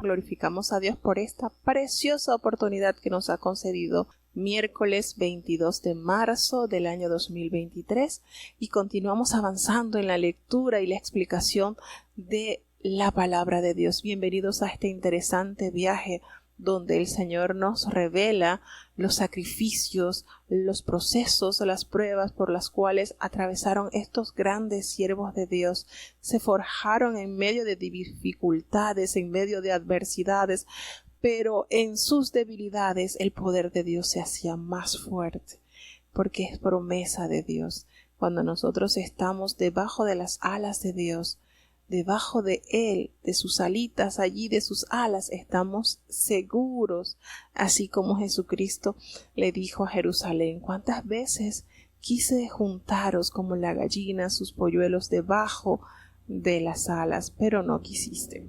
Glorificamos a Dios por esta preciosa oportunidad que nos ha concedido miércoles 22 de marzo del año 2023 y continuamos avanzando en la lectura y la explicación de la palabra de Dios. Bienvenidos a este interesante viaje donde el Señor nos revela los sacrificios, los procesos, las pruebas por las cuales atravesaron estos grandes siervos de Dios. Se forjaron en medio de dificultades, en medio de adversidades, pero en sus debilidades el poder de Dios se hacía más fuerte, porque es promesa de Dios. Cuando nosotros estamos debajo de las alas de Dios, debajo de Él, de sus alitas, allí de sus alas, estamos seguros, así como Jesucristo le dijo a Jerusalén: ¿cuántas veces quise juntaros como la gallina sus polluelos debajo de las alas, pero no quisiste?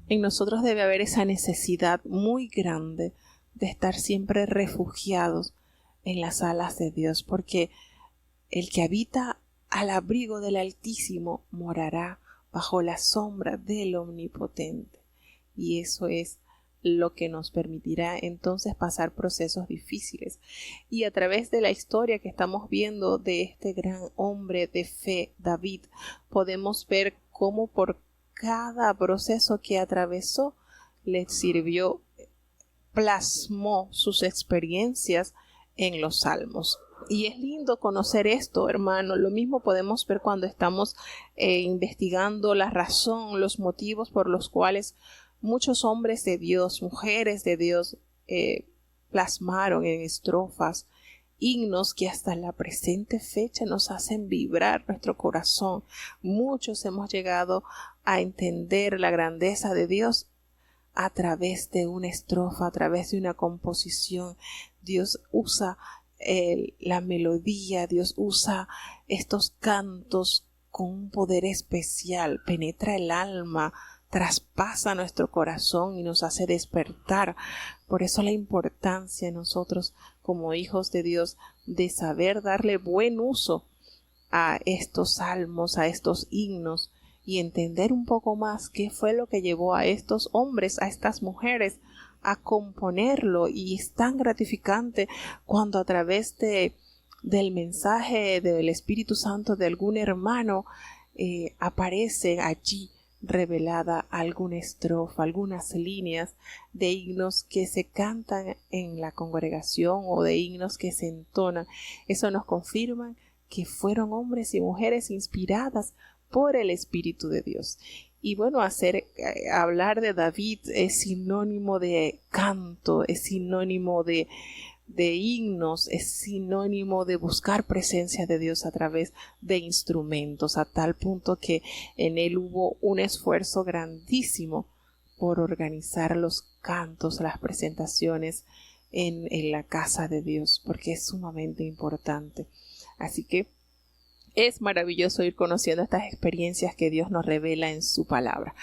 En nosotros debe haber esa necesidad muy grande de estar siempre refugiados en las alas de Dios, porque el que habita al abrigo del Altísimo morará bajo la sombra del Omnipotente. Y eso es lo que nos permitirá entonces pasar procesos difíciles. Y a través de la historia que estamos viendo de este gran hombre de fe, David, podemos ver cómo por cada proceso que atravesó le sirvió, plasmó sus experiencias en los salmos. Y es lindo conocer esto, hermano. Lo mismo podemos ver cuando estamos investigando la razón, los motivos por los cuales muchos hombres de Dios, mujeres de Dios, plasmaron en estrofas himnos que hasta la presente fecha nos hacen vibrar nuestro corazón. Muchos hemos llegado a entender la grandeza de Dios a través de una estrofa, a través de una composición. Dios usa la melodía, Dios usa estos cantos con un poder especial, penetra el alma, traspasa nuestro corazón y nos hace despertar. Por eso la importancia en nosotros como hijos de Dios de saber darle buen uso a estos salmos, a estos himnos, y entender un poco más qué fue lo que llevó a estos hombres, a estas mujeres a componerlo. Y es tan gratificante cuando a través del mensaje del Espíritu Santo de algún hermano aparece allí revelada alguna estrofa, algunas líneas de himnos que se cantan en la congregación o de himnos que se entonan. Eso nos confirma que fueron hombres y mujeres inspiradas por el Espíritu de Dios. Y bueno, hablar de David es sinónimo de canto, es sinónimo de himnos, es sinónimo de buscar presencia de Dios a través de instrumentos, a tal punto que en él hubo un esfuerzo grandísimo por organizar los cantos, las presentaciones en la casa de Dios, porque es sumamente importante. Así que es maravilloso ir conociendo estas experiencias que Dios nos revela en su palabra.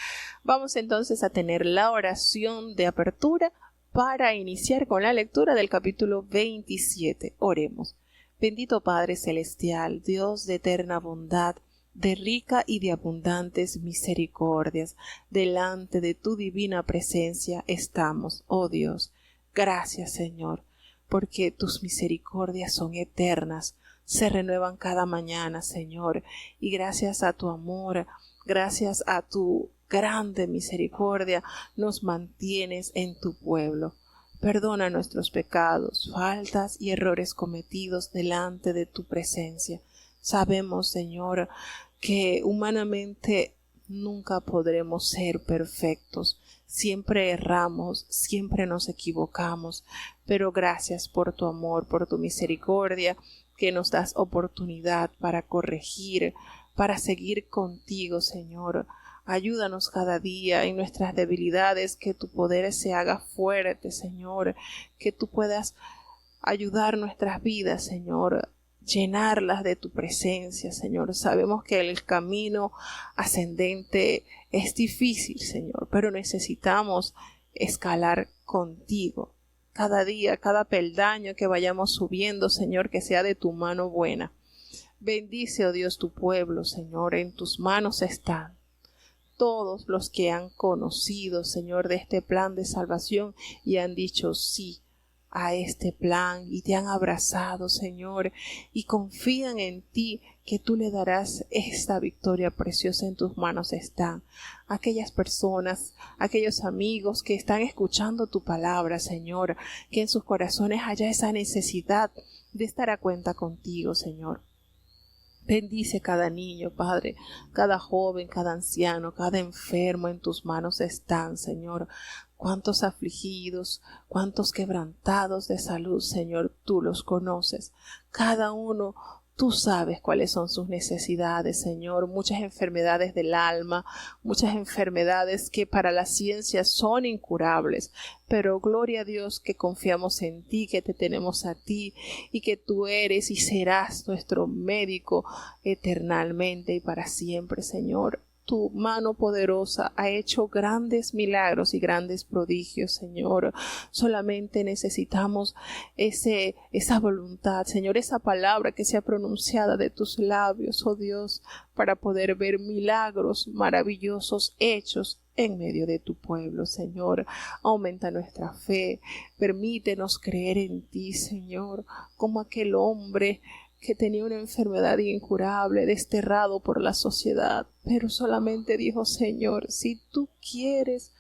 Vamos entonces a tener la oración de apertura para iniciar con la lectura del capítulo 27. Oremos. Bendito Padre Celestial, Dios de eterna bondad, de rica y de abundantes misericordias, delante de tu divina presencia estamos, oh Dios. Gracias, Señor, porque tus misericordias son eternas, se renuevan cada mañana, Señor, y gracias a tu amor, gracias a tu grande misericordia, nos mantienes en tu pueblo. Perdona nuestros pecados, faltas y errores cometidos delante de tu presencia. Sabemos, Señor, que humanamente nunca podremos ser perfectos. Siempre erramos, siempre nos equivocamos, pero gracias por tu amor, por tu misericordia, que nos das oportunidad para corregir, para seguir contigo, Señor. Ayúdanos cada día en nuestras debilidades, que tu poder se haga fuerte, Señor, que tú puedas ayudar nuestras vidas, Señor, llenarlas de tu presencia, Señor. Sabemos que el camino ascendente es difícil, Señor, pero necesitamos escalar contigo. Cada día, cada peldaño que vayamos subiendo, Señor, que sea de tu mano buena. Bendice, oh Dios, tu pueblo, Señor, en tus manos están. todos los que han conocido, Señor, de este plan de salvación y han dicho sí a este plan y te han abrazado, Señor, y confían en ti, que tú le darás esta victoria preciosa. En tus manos están aquellas personas, aquellos amigos que están escuchando tu palabra, Señor, que en sus corazones haya esa necesidad de estar a cuenta contigo, Señor. Bendice cada niño, Padre, cada joven, cada anciano, cada enfermo. En tus manos están, Señor. Cuántos afligidos, cuántos quebrantados de salud, Señor, tú los conoces. Cada uno, tú sabes cuáles son sus necesidades, Señor. Muchas enfermedades del alma, muchas enfermedades que para la ciencia son incurables. Pero gloria a Dios que confiamos en ti, que te tenemos a ti y que tú eres y serás nuestro médico eternamente y para siempre, Señor. Tu mano poderosa ha hecho grandes milagros y grandes prodigios, Señor. Solamente necesitamos esa voluntad, Señor, esa palabra que sea pronunciada de tus labios, oh Dios, para poder ver milagros maravillosos hechos en medio de tu pueblo, Señor. Aumenta nuestra fe, permítenos creer en ti, Señor, como aquel hombre que tenía una enfermedad incurable, desterrado por la sociedad, pero solamente dijo: Señor, si tú quieres,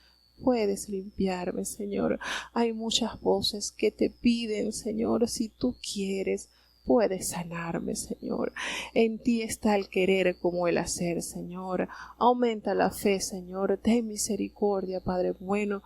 puedes limpiarme, Señor. Hay muchas voces que te piden, Señor, si tú quieres, puedes sanarme, Señor. En ti está el querer como el hacer, Señor. Aumenta la fe, Señor. Ten misericordia, Padre bueno,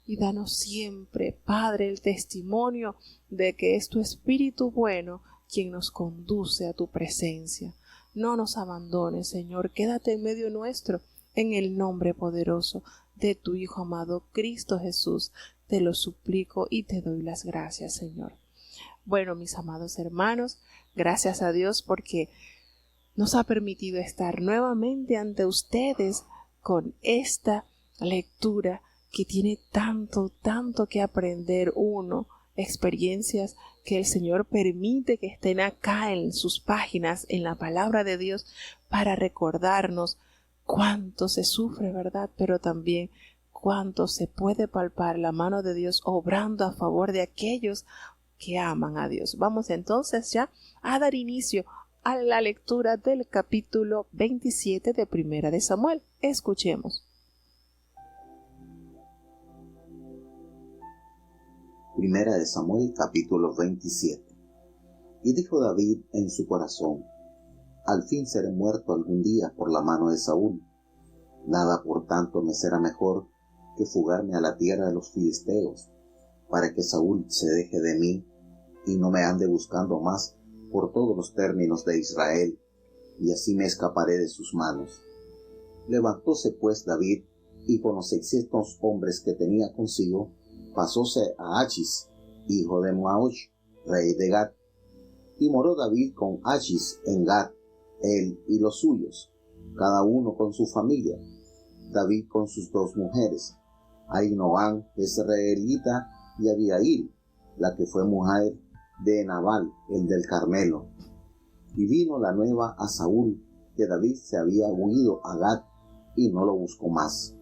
y danos siempre, Padre, el testimonio de que es tu Espíritu bueno quien nos conduce a tu presencia. No nos abandones, Señor. Quédate en medio nuestro, en el nombre poderoso de tu Hijo amado Cristo Jesús. Te lo suplico y te doy las gracias, Señor. Bueno, mis amados hermanos, gracias a Dios porque nos ha permitido estar nuevamente ante ustedes con esta lectura que tiene tanto que aprender uno, experiencias que el Señor permite que estén acá en sus páginas, en la palabra de Dios, para recordarnos cuánto se sufre, ¿verdad? Pero también cuánto se puede palpar la mano de Dios obrando a favor de aquellos que aman a Dios. Vamos entonces ya a dar inicio a la lectura del capítulo 27 de Primera de Samuel. Escuchemos. Primera de Samuel, capítulo 27. Y dijo David en su corazón: al fin seré muerto algún día por la mano de Saúl. Nada por tanto me será mejor que fugarme a la tierra de los filisteos, para que Saúl se deje de mí y no me ande buscando más por todos los términos de Israel, y así me escaparé de sus manos. Levantóse pues David, y con los 600 hombres que tenía consigo, pasóse a Achis, hijo de Maoch, rey de Gat. Y moró David con Achis en Gat, él y los suyos, cada uno con su familia. David con sus 2 mujeres, Ahinoam jezreelita, y Abigail, la que fue mujer de Nabal, el del Carmelo. Y vino la nueva a Saúl, que David se había huido a Gat, y no lo buscó más.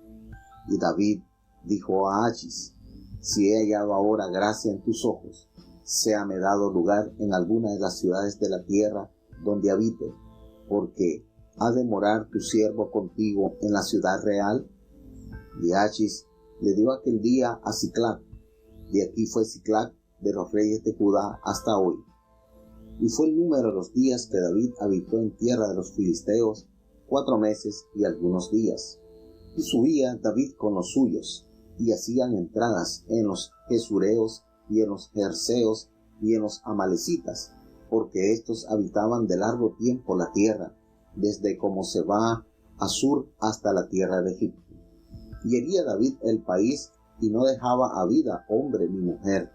Y David dijo a Achis: si he hallado ahora gracia en tus ojos, séame dado lugar en alguna de las ciudades de la tierra donde habite, porque ha de morar tu siervo contigo en la ciudad real. Y Achis le dio aquel día a Siclac. De aquí fue Siclac de los reyes de Judá hasta hoy. Y fue el número de los días que David habitó en tierra de los filisteos, 4 meses y algunos días. Y subía David con los suyos, y hacían entradas en los gesureos y en los jerseos y en los amalecitas, porque éstos habitaban de largo tiempo la tierra, desde como se va a Sur hasta la tierra de Egipto. Y hería David el país, y no dejaba a vida hombre ni mujer.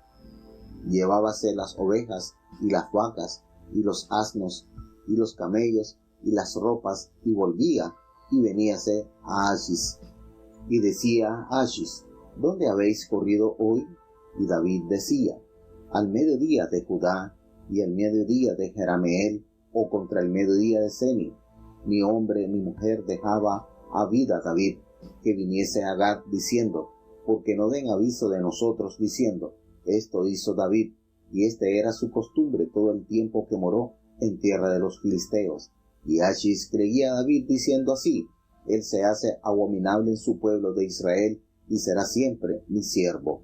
Llevábase las ovejas y las vacas y los asnos y los camellos y las ropas, y volvía, y veníase a Achis. Y decía a Achis: ¿dónde habéis corrido hoy? Y David decía: al mediodía de Judá, y al mediodía de Jerameel, o contra el mediodía de Seni. Ni hombre ni mujer dejaba Abid a David que viniese a Gad diciendo, porque no den aviso de nosotros diciendo, esto hizo David, y este era su costumbre todo el tiempo que moró en tierra de los filisteos. Y Achis creía a David diciendo así, él se hace abominable en su pueblo de Israel y será siempre mi siervo.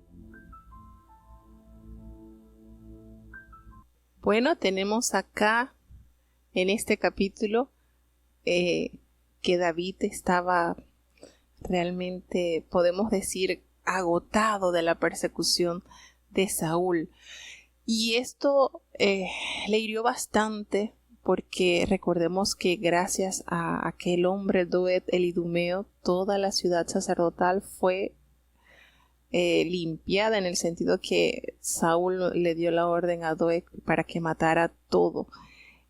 Bueno, tenemos acá en este capítulo que David estaba realmente, podemos decir, agotado de la persecución de Saúl. Y esto le hirió bastante porque recordemos que gracias a aquel hombre Doeg el idumeo, toda la ciudad sacerdotal fue limpiada, en el sentido que Saúl le dio la orden a Doeg para que matara todo.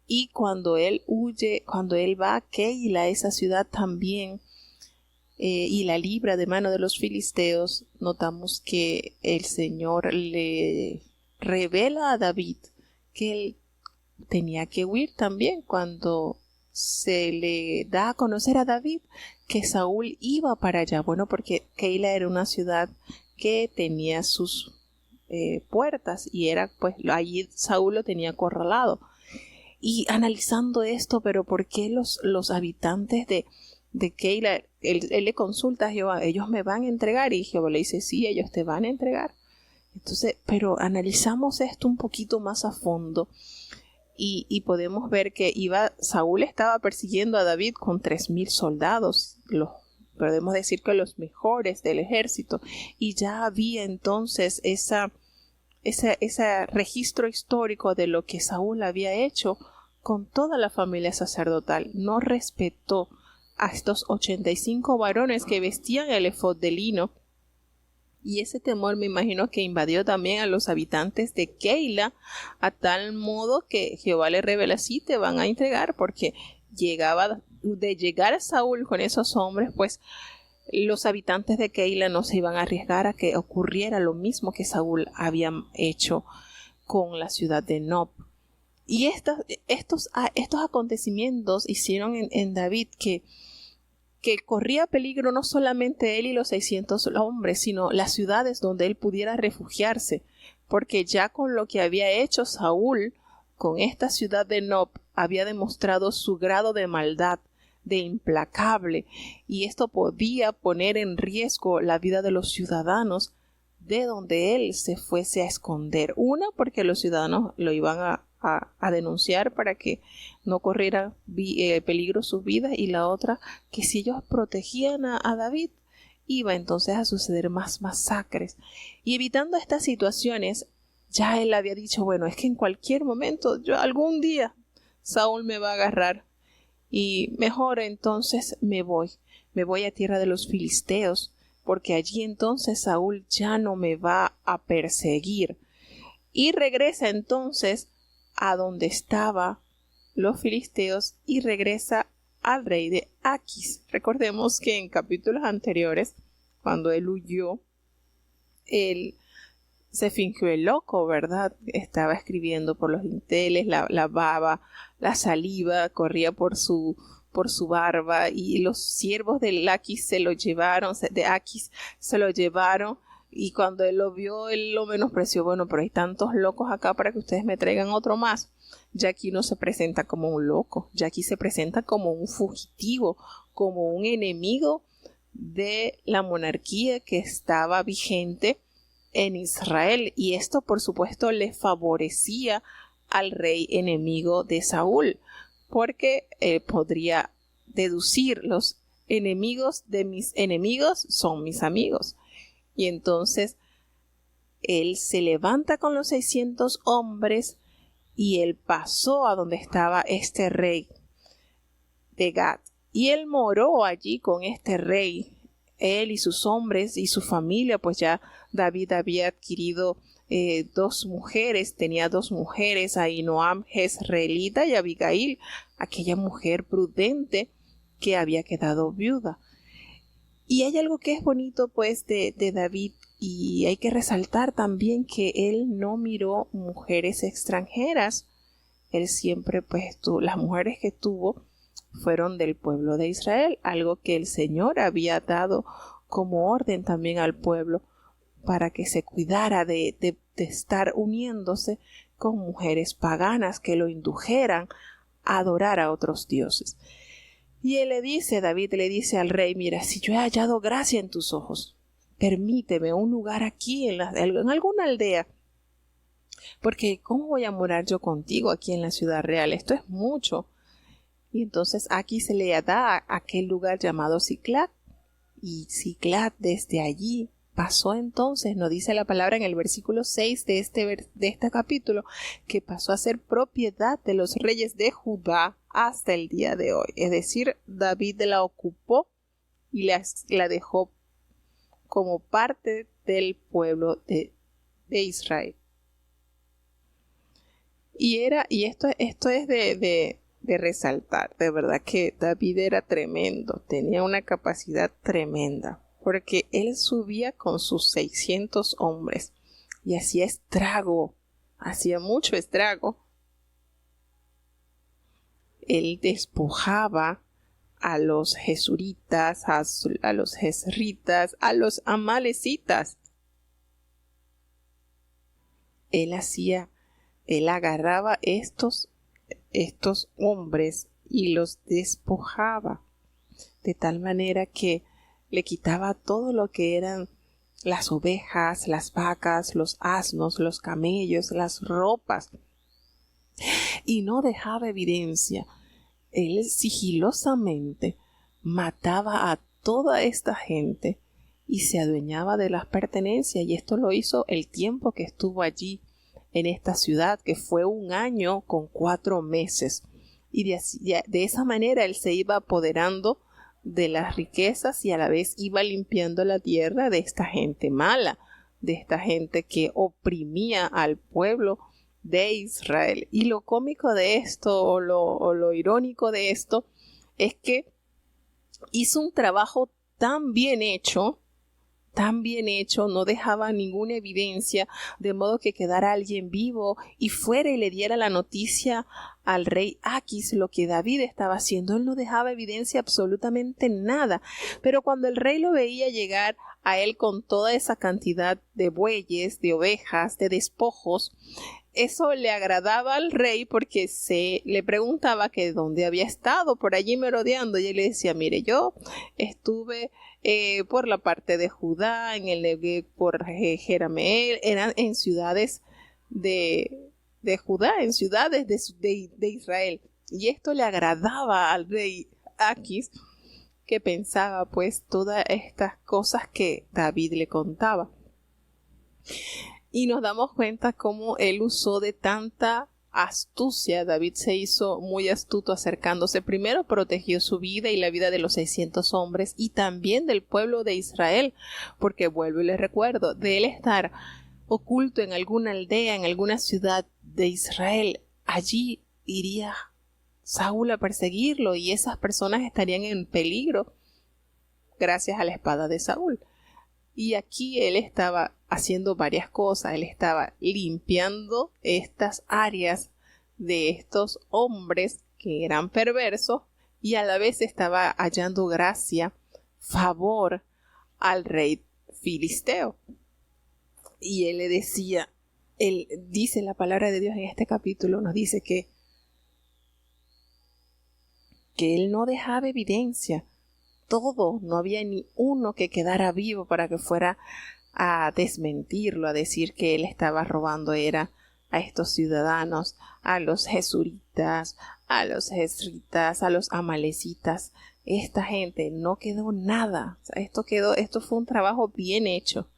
Y cuando él huye, cuando él va a Keila, esa ciudad también, y la libra de mano de los filisteos, notamos que el Señor le revela a David que él tenía que huir también. Cuando se le da a conocer a David que Saúl iba para allá, bueno, porque Keila era una ciudad que tenía sus puertas y era, pues, allí Saúl lo tenía acorralado. Y analizando esto, pero ¿por qué los habitantes de Keila, él le consulta a Jehová, ellos me van a entregar? Y Jehová le dice, sí, ellos te van a entregar. Entonces, pero analizamos esto un poquito más a fondo y podemos ver que Saúl estaba persiguiendo a David con 3,000 soldados, podemos decir que los mejores del ejército, y ya había entonces ese registro histórico de lo que Saúl había hecho con toda la familia sacerdotal. No respetó a estos 85 varones que vestían el efod de lino, y ese temor me imagino que invadió también a los habitantes de Keila, a tal modo que Jehová le revela, sí, te van a entregar, porque de llegar a Saúl con esos hombres, pues los habitantes de Keila no se iban a arriesgar a que ocurriera lo mismo que Saúl había hecho con la ciudad de Nob. Y estos acontecimientos hicieron en David que corría peligro no solamente él y los 600 hombres, sino las ciudades donde él pudiera refugiarse, porque ya con lo que había hecho Saúl con esta ciudad de Nob había demostrado su grado de maldad, de implacable, y esto podía poner en riesgo la vida de los ciudadanos de donde él se fuese a esconder. Una, porque los ciudadanos lo iban a denunciar para que no corriera peligro sus vidas, y la otra, que si ellos protegían a David, iba entonces a suceder más masacres. Y evitando estas situaciones, ya él había dicho, bueno, es que en cualquier momento, algún día Saúl me va a agarrar, y mejor entonces me voy a tierra de los filisteos, porque allí entonces Saúl ya no me va a perseguir. Y regresa entonces a donde estaban los filisteos y regresa al rey de Aquis. Recordemos que en capítulos anteriores, cuando él huyó, él se fingió el loco, ¿verdad? Estaba escribiendo por los dinteles, la baba, la saliva corría por su barba, y los siervos de Aquis se lo llevaron, y cuando él lo vio, él lo menospreció. Bueno, pero hay tantos locos acá para que ustedes me traigan otro más. Ya aquí no se presenta como un loco, ya aquí se presenta como un fugitivo, como un enemigo de la monarquía que estaba vigente en Israel, y esto por supuesto le favorecía al rey enemigo de Saúl, porque podría deducir, los enemigos de mis enemigos son mis amigos. Y entonces él se levanta con los 600 hombres y él pasó a donde estaba este rey de Gad, y él moró allí con este rey, él y sus hombres y su familia, pues ya David había adquirido tenía 2 mujeres, Ahinoam jezreelita y Abigail, aquella mujer prudente que había quedado viuda. Y hay algo que es bonito pues de David, y hay que resaltar también que él no miró mujeres extranjeras. Él siempre pues las mujeres que tuvo fueron del pueblo de Israel, algo que el Señor había dado como orden también al pueblo para que se cuidara de estar uniéndose con mujeres paganas que lo indujeran a adorar a otros dioses. Y David le dice al rey, mira, si yo he hallado gracia en tus ojos, permíteme un lugar aquí en alguna aldea, porque ¿cómo voy a morar yo contigo aquí en la ciudad real? Esto es mucho. Y entonces aquí se le da a aquel lugar llamado Siclag, y Siclag desde allí pasó entonces, nos dice la palabra en el versículo 6 de este capítulo, que pasó a ser propiedad de los reyes de Judá hasta el día de hoy. Es decir, David la ocupó y la dejó como parte del pueblo de Israel. Y esto es de resaltar, de verdad que David era tremendo, tenía una capacidad tremenda, porque él subía con sus 600 hombres y hacía mucho estrago. Él despojaba a los jesuritas, a los jezritas, a los amalecitas. Él agarraba estos hombres y los despojaba de tal manera que le quitaba todo lo que eran las ovejas, las vacas, los asnos, los camellos, las ropas, y no dejaba evidencia. Él sigilosamente mataba a toda esta gente y se adueñaba de las pertenencias, y esto lo hizo el tiempo que estuvo allí en esta ciudad, que fue 1 año con 4 meses. Y de esa manera él se iba apoderando de las riquezas y a la vez iba limpiando la tierra de esta gente mala, de esta gente que oprimía al pueblo de Israel. Y lo cómico de esto, o lo irónico de esto, es que hizo un trabajo tan bien hecho, no dejaba ninguna evidencia, de modo que quedara alguien vivo y fuera y le diera la noticia al rey Aquis lo que David estaba haciendo. Él no dejaba evidencia absolutamente nada, pero cuando el rey lo veía llegar a él con toda esa cantidad de bueyes, de ovejas, de despojos, eso le agradaba al rey, porque se le preguntaba que dónde había estado por allí merodeando, y él le decía, mire, yo estuve por la parte de Judá, en el Negev, por Jerameel, eran en ciudades de Judá, en ciudades de Israel. Y esto le agradaba al rey Aquis, que pensaba pues todas estas cosas que David le contaba. Y nos damos cuenta cómo él usó de tanta astucia. David se hizo muy astuto acercándose. Primero protegió su vida y la vida de los 600 hombres y también del pueblo de Israel, porque vuelvo y les recuerdo, de él estar oculto en alguna aldea, en alguna ciudad de Israel, allí iría Saúl a perseguirlo y esas personas estarían en peligro gracias a la espada de Saúl. Y aquí él estaba haciendo varias cosas. Él estaba limpiando estas áreas de estos hombres que eran perversos y a la vez estaba hallando gracia, favor al rey filisteo. Y él le decía, él dice la palabra de Dios en este capítulo, nos dice que él no dejaba evidencia. Todo, no había ni uno que quedara vivo para que fuera a desmentirlo, a decir que él estaba robando era a estos ciudadanos, a los jesuritas, a los jezritas, a los amalecitas. Esta gente no quedó nada. O sea, esto fue un trabajo bien hecho.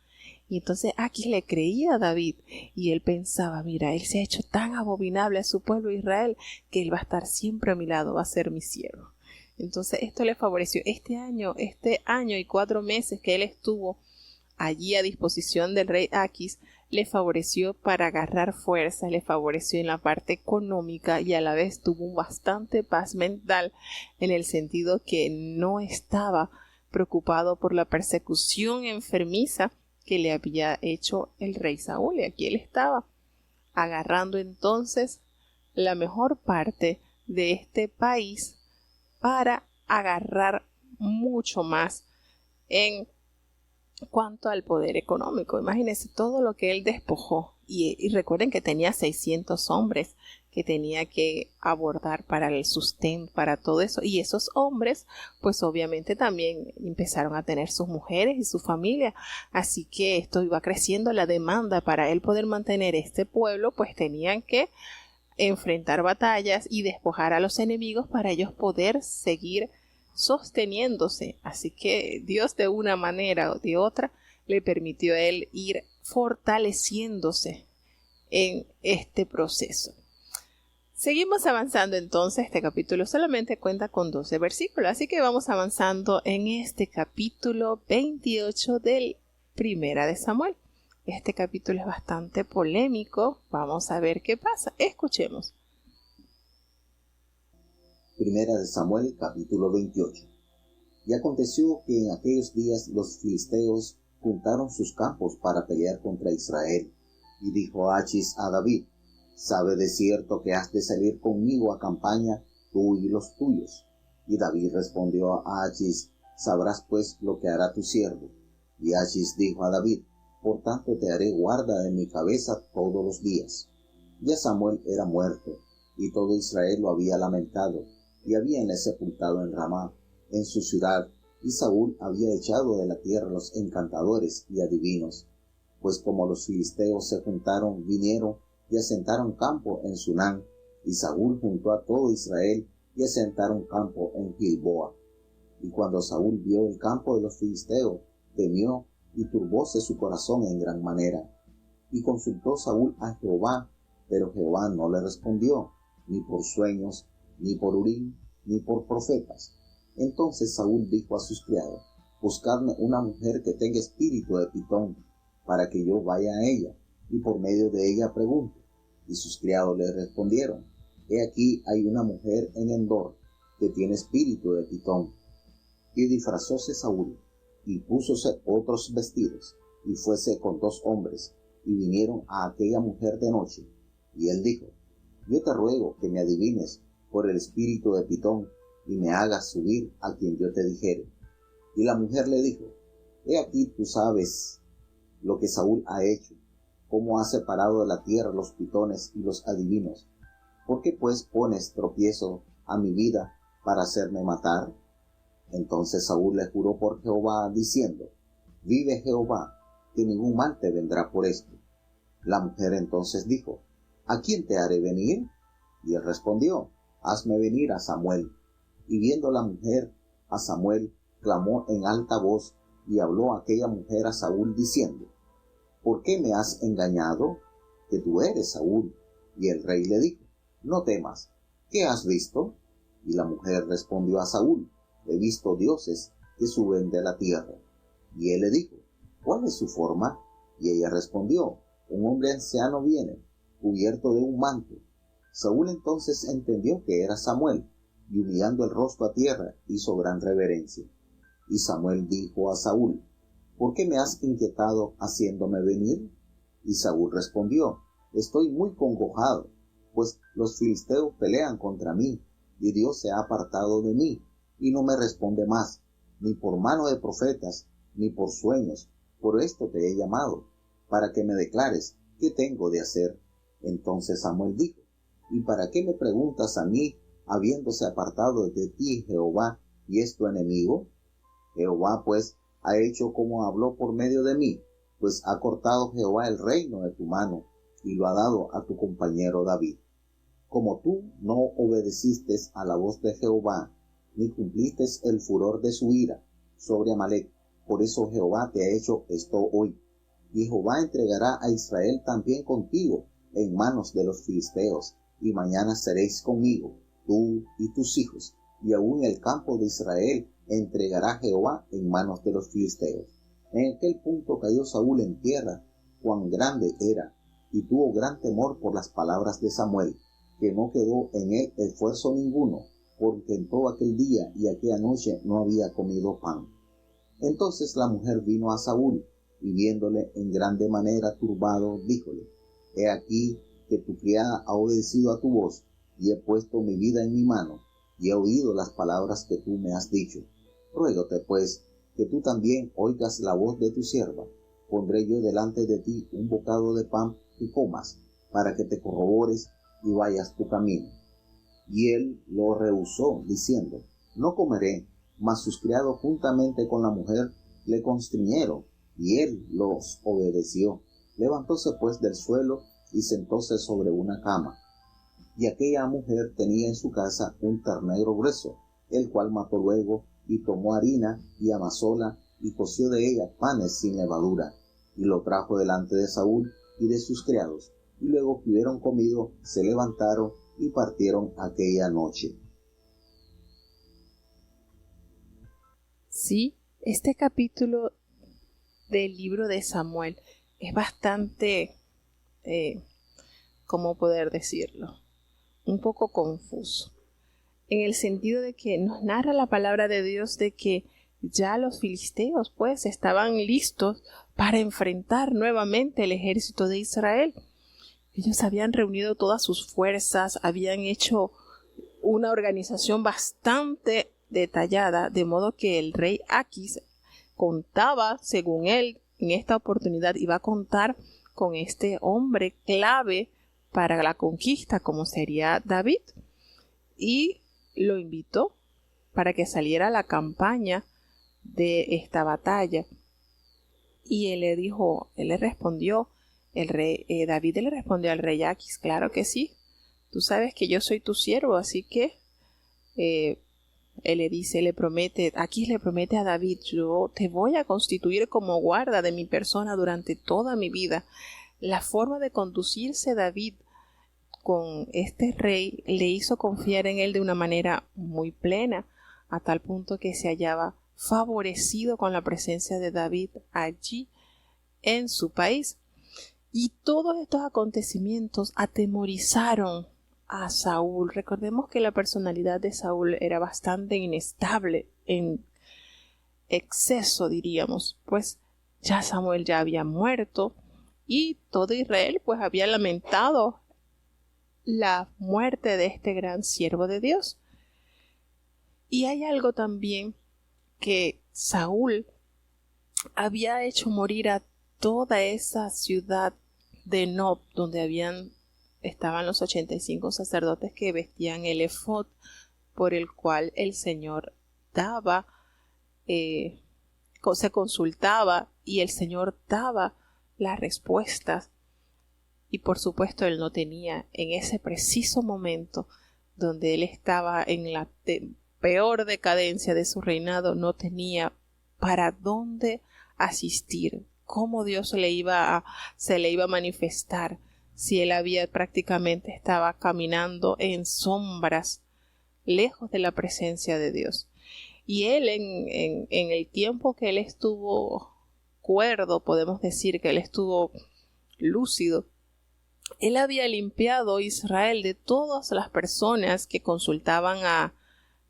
Y entonces aquí le creía a David y él pensaba, mira, él se ha hecho tan abominable a su pueblo Israel que él va a estar siempre a mi lado, va a ser mi siervo. Entonces esto le favoreció. Este año y 4 meses que él estuvo allí a disposición del rey Aquis, le favoreció para agarrar fuerza, le favoreció en la parte económica y a la vez tuvo bastante paz mental, en el sentido que no estaba preocupado por la persecución enfermiza que le había hecho el rey Saúl. Y aquí él estaba agarrando entonces la mejor parte de este país para agarrar mucho más en cuanto al poder económico. Imagínense todo lo que él despojó. Y recuerden que tenía 600 hombres que tenía que abordar para el sustento, para todo eso. Y esos hombres, pues obviamente también empezaron a tener sus mujeres y su familia. Así que esto iba creciendo la demanda para él poder mantener este pueblo, pues tenían que enfrentar batallas y despojar a los enemigos para ellos poder seguir sosteniéndose. Así que Dios de una manera o de otra le permitió a él ir fortaleciéndose en este proceso. Seguimos avanzando entonces. Este capítulo solamente cuenta con 12 versículos, así que vamos avanzando en este capítulo 28 del Primera de Samuel. Este capítulo es bastante polémico. Vamos a ver qué pasa. Escuchemos. Primera de Samuel, capítulo 28. Y aconteció que en aquellos días los filisteos juntaron sus campos para pelear contra Israel. Y dijo Achis a David: sabe de cierto que has de salir conmigo a campaña, tú y los tuyos. Y David respondió a Achis: sabrás pues lo que hará tu siervo. Y Achis dijo a David: por tanto te haré guarda de mi cabeza todos los días. Ya Samuel era muerto, y todo Israel lo había lamentado, y habíanle sepultado en Ramá, en su ciudad, y Saúl había echado de la tierra los encantadores y adivinos. Pues como los filisteos se juntaron, vinieron y asentaron campo en Sunán, y Saúl juntó a todo Israel y asentaron campo en Gilboa. Y cuando Saúl vio el campo de los filisteos, temió y turbóse su corazón en gran manera. Y consultó Saúl a Jehová, pero Jehová no le respondió, ni por sueños, ni por Urim, ni por profetas. Entonces Saúl dijo a sus criados: buscadme una mujer que tenga espíritu de Pitón, para que yo vaya a ella, y por medio de ella pregunte. Y sus criados le respondieron: he aquí hay una mujer en Endor, que tiene espíritu de Pitón. Y disfrazóse Saúl, y púsose otros vestidos, y fuese con 2 hombres, y vinieron a aquella mujer de noche. Y él dijo: yo te ruego que me adivines por el espíritu de Pitón, y me hagas subir a quien yo te dijere. Y la mujer le dijo: he aquí tú sabes lo que Saúl ha hecho, cómo ha separado de la tierra los pitones y los adivinos. ¿Por qué pues pones tropiezo a mi vida para hacerme matar? Entonces Saúl le juró por Jehová, diciendo: vive Jehová, que ningún mal te vendrá por esto. La mujer entonces dijo: ¿a quién te haré venir? Y él respondió: hazme venir a Samuel. Y viendo la mujer a Samuel, clamó en alta voz, y habló aquella mujer a Saúl, diciendo: ¿por qué me has engañado? Que tú eres Saúl. Y el rey le dijo: no temas, ¿qué has visto? Y la mujer respondió a Saúl: he visto dioses que suben de la tierra. Y él le dijo: ¿cuál es su forma? Y ella respondió: un hombre anciano viene, cubierto de un manto. Saúl entonces entendió que era Samuel, y humillando el rostro a tierra, hizo gran reverencia. Y Samuel dijo a Saúl: ¿por qué me has inquietado haciéndome venir? Y Saúl respondió: estoy muy congojado, pues los filisteos pelean contra mí, y Dios se ha apartado de mí, y no me responde más, ni por mano de profetas, ni por sueños. Por esto te he llamado, para que me declares qué tengo de hacer. Entonces Samuel dijo: ¿y para qué me preguntas a mí, habiéndose apartado de ti Jehová, y es tu enemigo? Jehová pues ha hecho como habló por medio de mí, pues ha cortado Jehová el reino de tu mano, y lo ha dado a tu compañero David. Como tú no obedeciste a la voz de Jehová, ni cumpliste el furor de su ira sobre Amalec, por eso Jehová te ha hecho esto hoy. Y Jehová entregará a Israel también contigo en manos de los filisteos, y mañana seréis conmigo, tú y tus hijos, y aún el campo de Israel entregará Jehová en manos de los filisteos. En aquel punto cayó Saúl en tierra, cuán grande era, y tuvo gran temor por las palabras de Samuel, que no quedó en él esfuerzo ninguno, porque en todo aquel día y aquella noche no había comido pan. Entonces la mujer vino a Saúl, y viéndole en grande manera turbado, díjole: he aquí que tu criada ha obedecido a tu voz, y he puesto mi vida en mi mano. y he oído las palabras que tú me has dicho. Ruégote, pues, que tú también oigas la voz de tu sierva. Pondré yo delante de ti un bocado de pan y comas, para que te corrobores y vayas tu camino. Y él lo rehusó, diciendo, no comeré. Mas sus criados juntamente con la mujer le constriñeron, y él los obedeció. Levantóse pues del suelo y sentóse sobre una cama. Y aquella mujer tenía en su casa un ternero grueso, el cual mató luego, y tomó harina, y amasóla, y coció de ella panes sin levadura, y lo trajo delante de Saúl y de sus criados. Y luego que hubieron comido, se levantaron y partieron aquella noche. Sí, este capítulo del libro de Samuel es bastante, ¿cómo poder decirlo? Un poco confuso, en el sentido de que nos narra la palabra de Dios de que ya los filisteos pues estaban listos para enfrentar nuevamente el ejército de Israel. Ellos habían reunido todas sus fuerzas, habían hecho una organización bastante detallada, de modo que el rey Aquis contaba, según él, en esta oportunidad iba a contar con este hombre clave para la conquista, como sería David, y lo invitó para que saliera a la campaña de esta batalla. Y él le respondió, David le respondió al rey Aquis, claro que sí, tú sabes que yo soy tu siervo, así que él Aquis le promete a David, yo te voy a constituir como guarda de mi persona durante toda mi vida. La forma de conducirse David con este rey le hizo confiar en él de una manera muy plena, a tal punto que se hallaba favorecido con la presencia de David allí en su país. Y todos estos acontecimientos atemorizaron a Saúl. Recordemos que la personalidad de Saúl era bastante inestable, en exceso diríamos, pues ya Samuel ya había muerto y todo Israel pues había lamentado la muerte de este gran siervo de Dios. Y hay algo también, que Saúl había hecho morir a toda esa ciudad de Nob, donde estaban los 85 sacerdotes que vestían el efod, por el cual el Señor se consultaba y el Señor daba las respuestas. Y por supuesto él no tenía en ese preciso momento donde él estaba en la peor decadencia de su reinado, no tenía para dónde asistir, cómo Dios se le iba a manifestar si él prácticamente estaba caminando en sombras, lejos de la presencia de Dios. Y él en el tiempo que él estuvo cuerdo, podemos decir que él estuvo lúcido, él había limpiado Israel de todas las personas que consultaban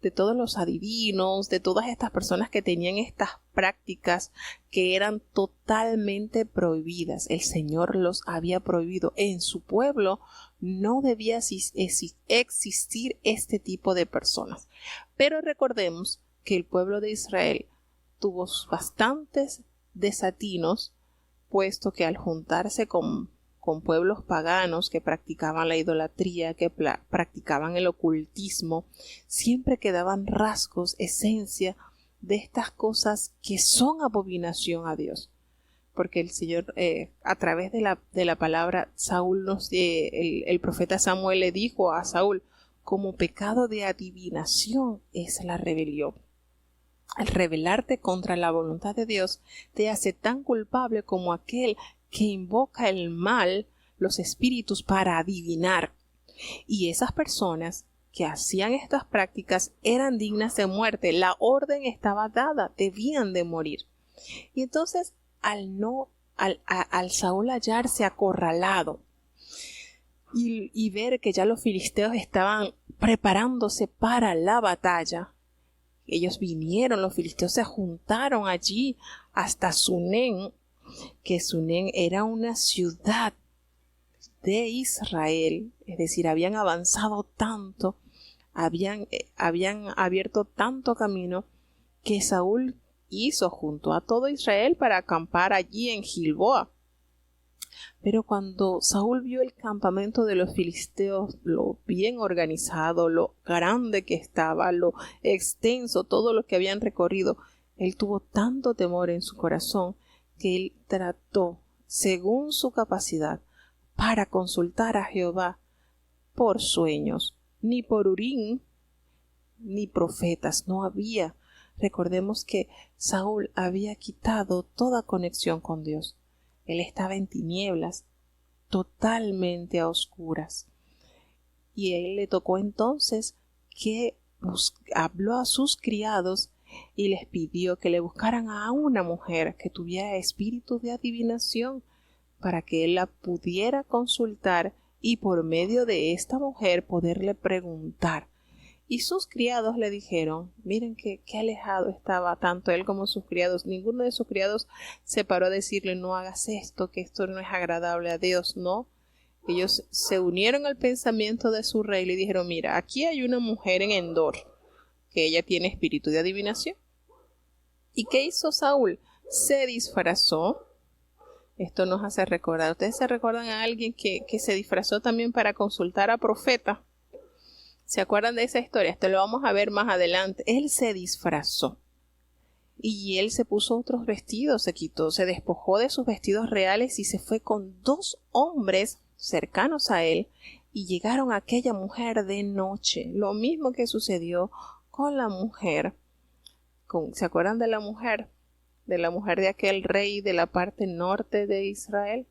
de todos los adivinos, de todas estas personas que tenían estas prácticas que eran totalmente prohibidas. El Señor los había prohibido. En su pueblo no debía existir este tipo de personas. Pero recordemos que el pueblo de Israel tuvo bastantes desatinos, puesto que al juntarse con pueblos paganos que practicaban la idolatría, que practicaban el ocultismo, siempre quedaban rasgos, esencia de estas cosas que son abominación a Dios. Porque el Señor, a través de la palabra, el profeta Samuel le dijo a Saúl, como pecado de adivinación es la rebelión. Al rebelarte contra la voluntad de Dios, te hace tan culpable como aquel que invoca el mal, los espíritus, para adivinar. Y esas personas que hacían estas prácticas eran dignas de muerte. La orden estaba dada, debían de morir. Y entonces, al Saúl hallarse acorralado y ver que ya los filisteos estaban preparándose para la batalla, ellos vinieron, los filisteos se juntaron allí hasta Sunén, que Sunén era una ciudad de Israel, es decir, habían avanzado tanto habían abierto tanto camino que Saúl hizo junto a todo Israel para acampar allí en Gilboa. Pero cuando Saúl vio el campamento de los filisteos, lo bien organizado, lo grande que estaba, lo extenso, todo lo que habían recorrido, él tuvo tanto temor en su corazón que él trató, según su capacidad, para consultar a Jehová por sueños. Ni por Urim ni profetas no había. Recordemos que Saúl había quitado toda conexión con Dios. Él estaba en tinieblas, totalmente a oscuras. Y a él le tocó entonces que habló a sus criados y les pidió que le buscaran a una mujer que tuviera espíritu de adivinación para que él la pudiera consultar y por medio de esta mujer poderle preguntar. Y sus criados le dijeron, miren qué alejado estaba tanto él como sus criados. Ninguno de sus criados se paró a decirle, no hagas esto, que esto no es agradable a Dios, no. Ellos se unieron al pensamiento de su rey y le dijeron, mira, aquí hay una mujer en Endor, que ella tiene espíritu de adivinación. ¿Y qué hizo Saúl? Se disfrazó. Esto nos hace recordar. ¿Ustedes se recuerdan a alguien que se disfrazó también para consultar a profeta? ¿Se acuerdan de esa historia? Esto lo vamos a ver más adelante. Él se disfrazó. Y él se puso otros vestidos, se despojó de sus vestidos reales y se fue con 2 hombres cercanos a él y llegaron a aquella mujer de noche. Lo mismo que sucedió con la mujer. ¿Se acuerdan de la mujer? De la mujer de aquel rey de la parte norte de Israel,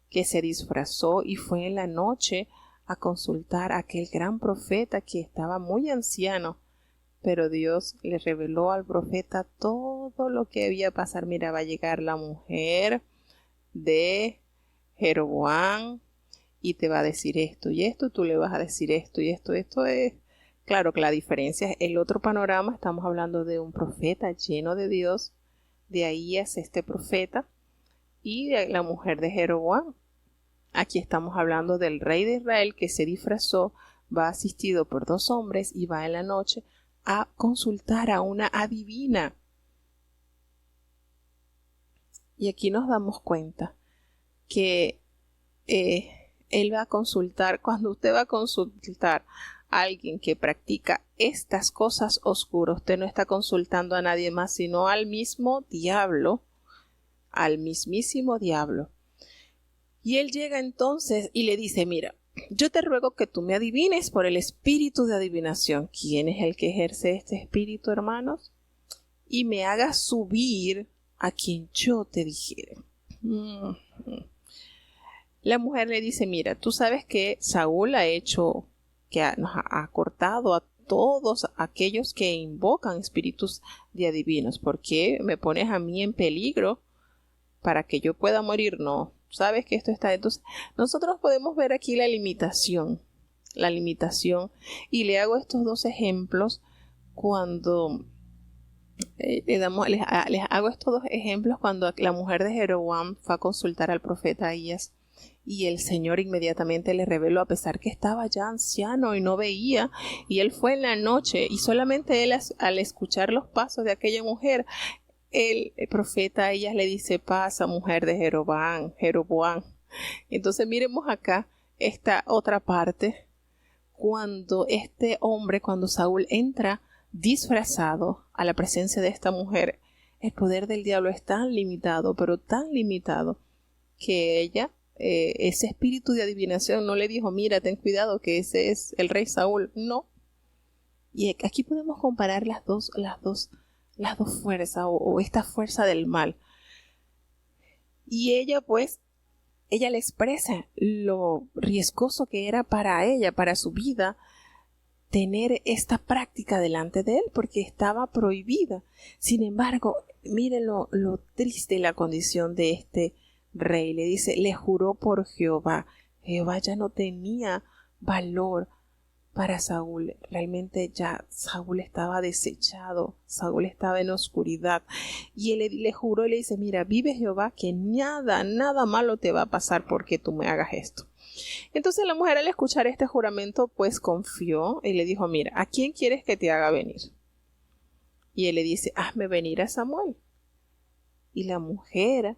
que se disfrazó y fue en la noche a consultar a aquel gran profeta que estaba muy anciano, pero Dios le reveló al profeta todo lo que debía pasar. Mira, va a llegar la mujer de Jeroboam y te va a decir esto y esto, tú le vas a decir esto y esto es. Claro que la diferencia es el otro panorama. Estamos hablando de un profeta lleno de Dios, de Ahías, este profeta, y de la mujer de Jeroboam. Aquí estamos hablando del rey de Israel que se disfrazó, va asistido por 2 hombres y va en la noche a consultar a una adivina. Y aquí nos damos cuenta que él va a consultar, cuando usted va a consultar a alguien que practica estas cosas oscuras, usted no está consultando a nadie más, sino al mismo diablo, al mismísimo diablo. Y él llega entonces y le dice, mira, yo te ruego que tú me adivines por el espíritu de adivinación. ¿Quién es el que ejerce este espíritu, hermanos? Y me hagas subir a quien yo te dijere. La mujer le dice, mira, tú sabes que Saúl nos ha cortado a todos aquellos que invocan espíritus de adivinos. ¿Por qué me pones a mí en peligro para que yo pueda morir? No. Sabes que esto está. Entonces, nosotros podemos ver aquí la limitación, y le hago estos 2 ejemplos cuando les hago estos 2 ejemplos cuando la mujer de Jeroboam fue a consultar al profeta Ahías y el Señor inmediatamente le reveló, a pesar que estaba ya anciano y no veía, y él fue en la noche y solamente él al escuchar los pasos de aquella mujer, el profeta a ellas le dice, pasa, mujer de Jeroboam. Entonces miremos acá esta otra parte, cuando cuando Saúl entra disfrazado a la presencia de esta mujer, el poder del diablo es tan limitado, pero tan limitado, que ella, ese espíritu de adivinación no le dijo, mira, ten cuidado que ese es el rey Saúl. No. Y aquí podemos comparar las dos fuerzas o esta fuerza del mal. Y ella le expresa lo riesgoso que era para ella, para su vida, tener esta práctica delante de él, porque estaba prohibida. Sin embargo, miren lo triste la condición de este rey. Le dice, le juró por Jehová. Jehová ya no tenía valor para Saúl. Realmente ya Saúl estaba desechado, Saúl estaba en oscuridad, y él le juró y le dice, mira, vive Jehová que nada malo te va a pasar porque tú me hagas esto. Entonces la mujer, al escuchar este juramento, pues confió y le dijo, mira, ¿a quién quieres que te haga venir? Y él le dice, hazme venir a Samuel. Y la mujer,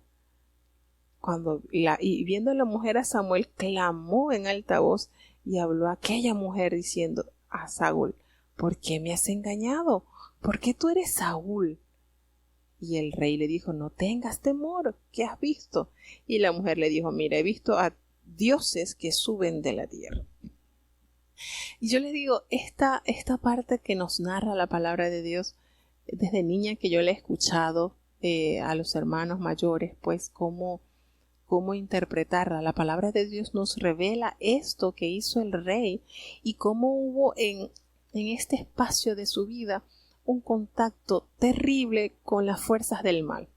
viendo a la mujer a Samuel, clamó en alta voz y habló a aquella mujer diciendo a Saúl, ¿por qué me has engañado? ¿Por qué tú eres Saúl? Y el rey le dijo, no tengas temor, ¿qué has visto? Y la mujer le dijo, mira, he visto a dioses que suben de la tierra. Y yo le digo, esta parte que nos narra la palabra de Dios, desde niña que yo la he escuchado a los hermanos mayores, pues cómo interpretarla. La palabra de Dios nos revela esto que hizo el rey y cómo hubo en este espacio de su vida un contacto terrible con las fuerzas del mal.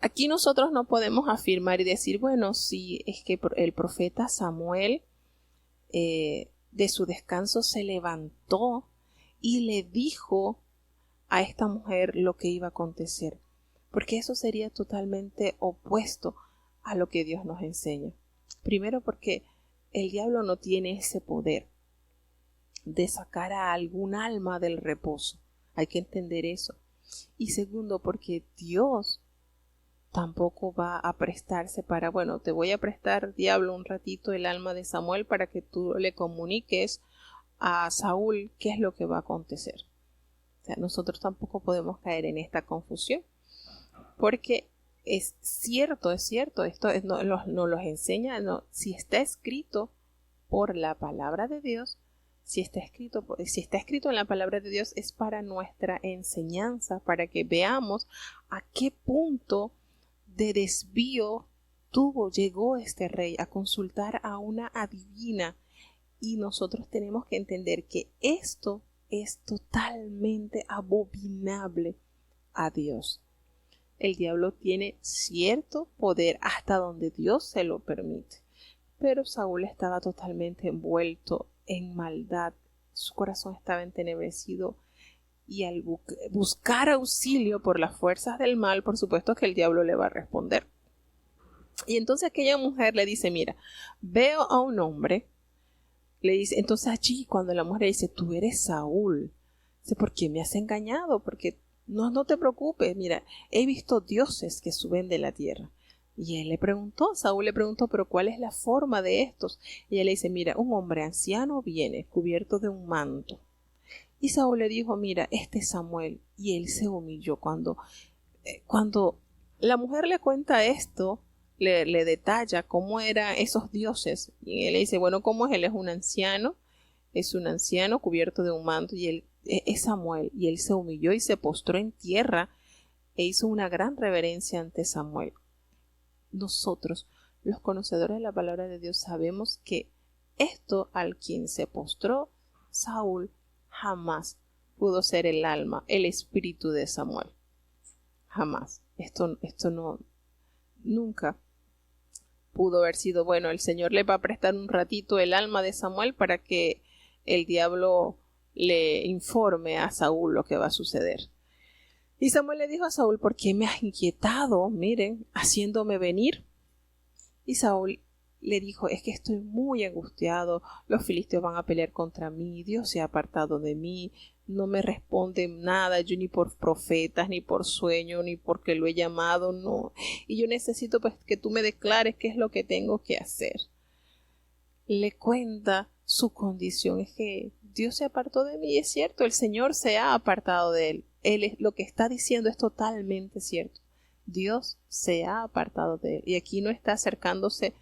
Aquí nosotros no podemos afirmar y decir, bueno, si es que el profeta Samuel de su descanso se levantó y le dijo a esta mujer lo que iba a acontecer, porque eso sería totalmente opuesto a lo que Dios nos enseña. Primero, porque el diablo no tiene ese poder de sacar a algún alma del reposo. Hay que entender eso. Y segundo, porque Dios tampoco va a prestarse para, bueno, te voy a prestar, diablo, un ratito el alma de Samuel para que tú le comuniques a Saúl qué es lo que va a acontecer. O sea, nosotros tampoco podemos caer en esta confusión, porque es cierto, esto nos lo enseña, si está escrito por la palabra de Dios, si está escrito en la palabra de Dios, es para nuestra enseñanza, para que veamos a qué punto de desvío llegó este rey a consultar a una adivina, y nosotros tenemos que entender que esto es totalmente abominable a Dios. El diablo tiene cierto poder hasta donde Dios se lo permite, pero Saúl estaba totalmente envuelto en maldad, su corazón estaba entenebrecido, y al buscar auxilio por las fuerzas del mal, por supuesto que el diablo le va a responder. Y entonces aquella mujer le dice, mira, veo a un hombre, le dice, entonces allí cuando la mujer le dice, tú eres Saúl, dice, ¿por qué me has engañado? Porque no te preocupes, mira, he visto dioses que suben de la tierra. Y Saúl le preguntó, pero ¿cuál es la forma de estos? Y ella le dice, mira, un hombre anciano viene cubierto de un manto. Y Saúl le dijo, mira, este es Samuel. Y él se humilló. Cuando la mujer le cuenta esto, le detalla cómo eran esos dioses. Y él le dice, bueno, ¿cómo es? Él es un anciano cubierto de un manto, y él es Samuel. Y él se humilló y se postró en tierra e hizo una gran reverencia ante Samuel. Nosotros, los conocedores de la palabra de Dios, sabemos que esto al quien se postró Saúl jamás pudo ser el alma, el espíritu de Samuel. Jamás. Esto nunca pudo haber sido, bueno, el Señor le va a prestar un ratito el alma de Samuel para que el diablo le informe a Saúl lo que va a suceder. Y Samuel le dijo a Saúl, ¿por qué me has inquietado, miren, haciéndome venir? Y Saúl le dijo, es que estoy muy angustiado, los filisteos van a pelear contra mí, Dios se ha apartado de mí, no me responde nada, yo ni por profetas, ni por sueño, ni porque lo he llamado, no, y yo necesito pues que tú me declares qué es lo que tengo que hacer. Le cuenta su condición, es que Dios se apartó de mí, y es cierto, el Señor se ha apartado de él. Lo que está diciendo es totalmente cierto. Dios se ha apartado de él. Y aquí no está acercándose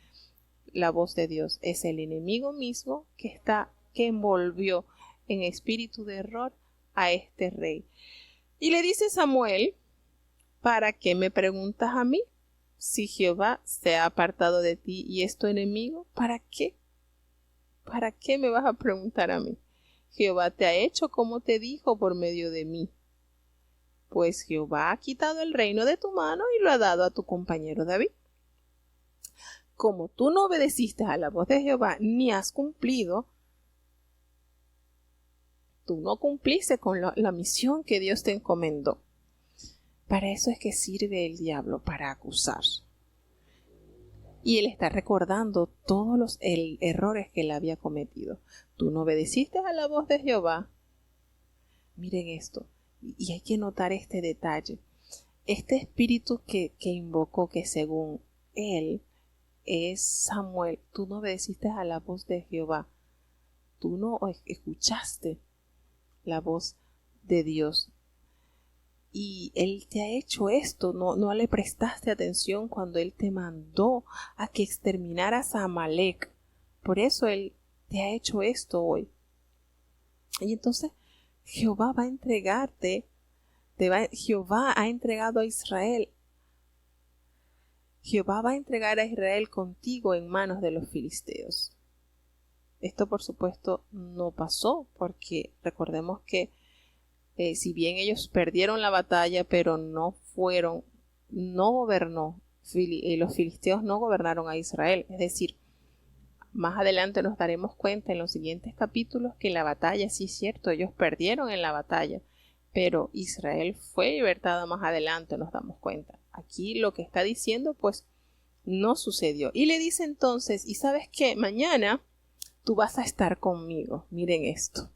la voz de Dios. Es el enemigo mismo que envolvió en espíritu de error a este rey. Y le dice Samuel, ¿para qué me preguntas a mí? Si Jehová se ha apartado de ti y es tu enemigo, ¿para qué? ¿Para qué me vas a preguntar a mí? Jehová te ha hecho como te dijo por medio de mí. Pues Jehová ha quitado el reino de tu mano y lo ha dado a tu compañero David. Como tú no obedeciste a la voz de Jehová, ni has cumplido, tú no cumpliste con la misión que Dios te encomendó. Para eso es que sirve el diablo, para acusar. Y él está recordando todos los errores que él había cometido. Tú no obedeciste a la voz de Jehová. Miren esto. Y hay que notar este detalle. Este espíritu que invocó, que según él es Samuel, tú no obedeciste a la voz de Jehová. Tú no escuchaste la voz de Dios. Y él te ha hecho esto, no le prestaste atención cuando él te mandó a que exterminaras a Amalek. Por eso él te ha hecho esto hoy. Y entonces Jehová va a entregarte, Jehová ha entregado a Israel. Jehová va a entregar a Israel contigo en manos de los filisteos. Esto por supuesto no pasó, porque recordemos que si bien ellos perdieron la batalla, pero los filisteos no gobernaron a Israel. Es decir, más adelante nos daremos cuenta en los siguientes capítulos que la batalla, sí es cierto, ellos perdieron en la batalla, pero Israel fue libertada más adelante, nos damos cuenta. Aquí lo que está diciendo, pues, no sucedió. Y le dice entonces, ¿y sabes qué? Mañana tú vas a estar conmigo. Miren esto.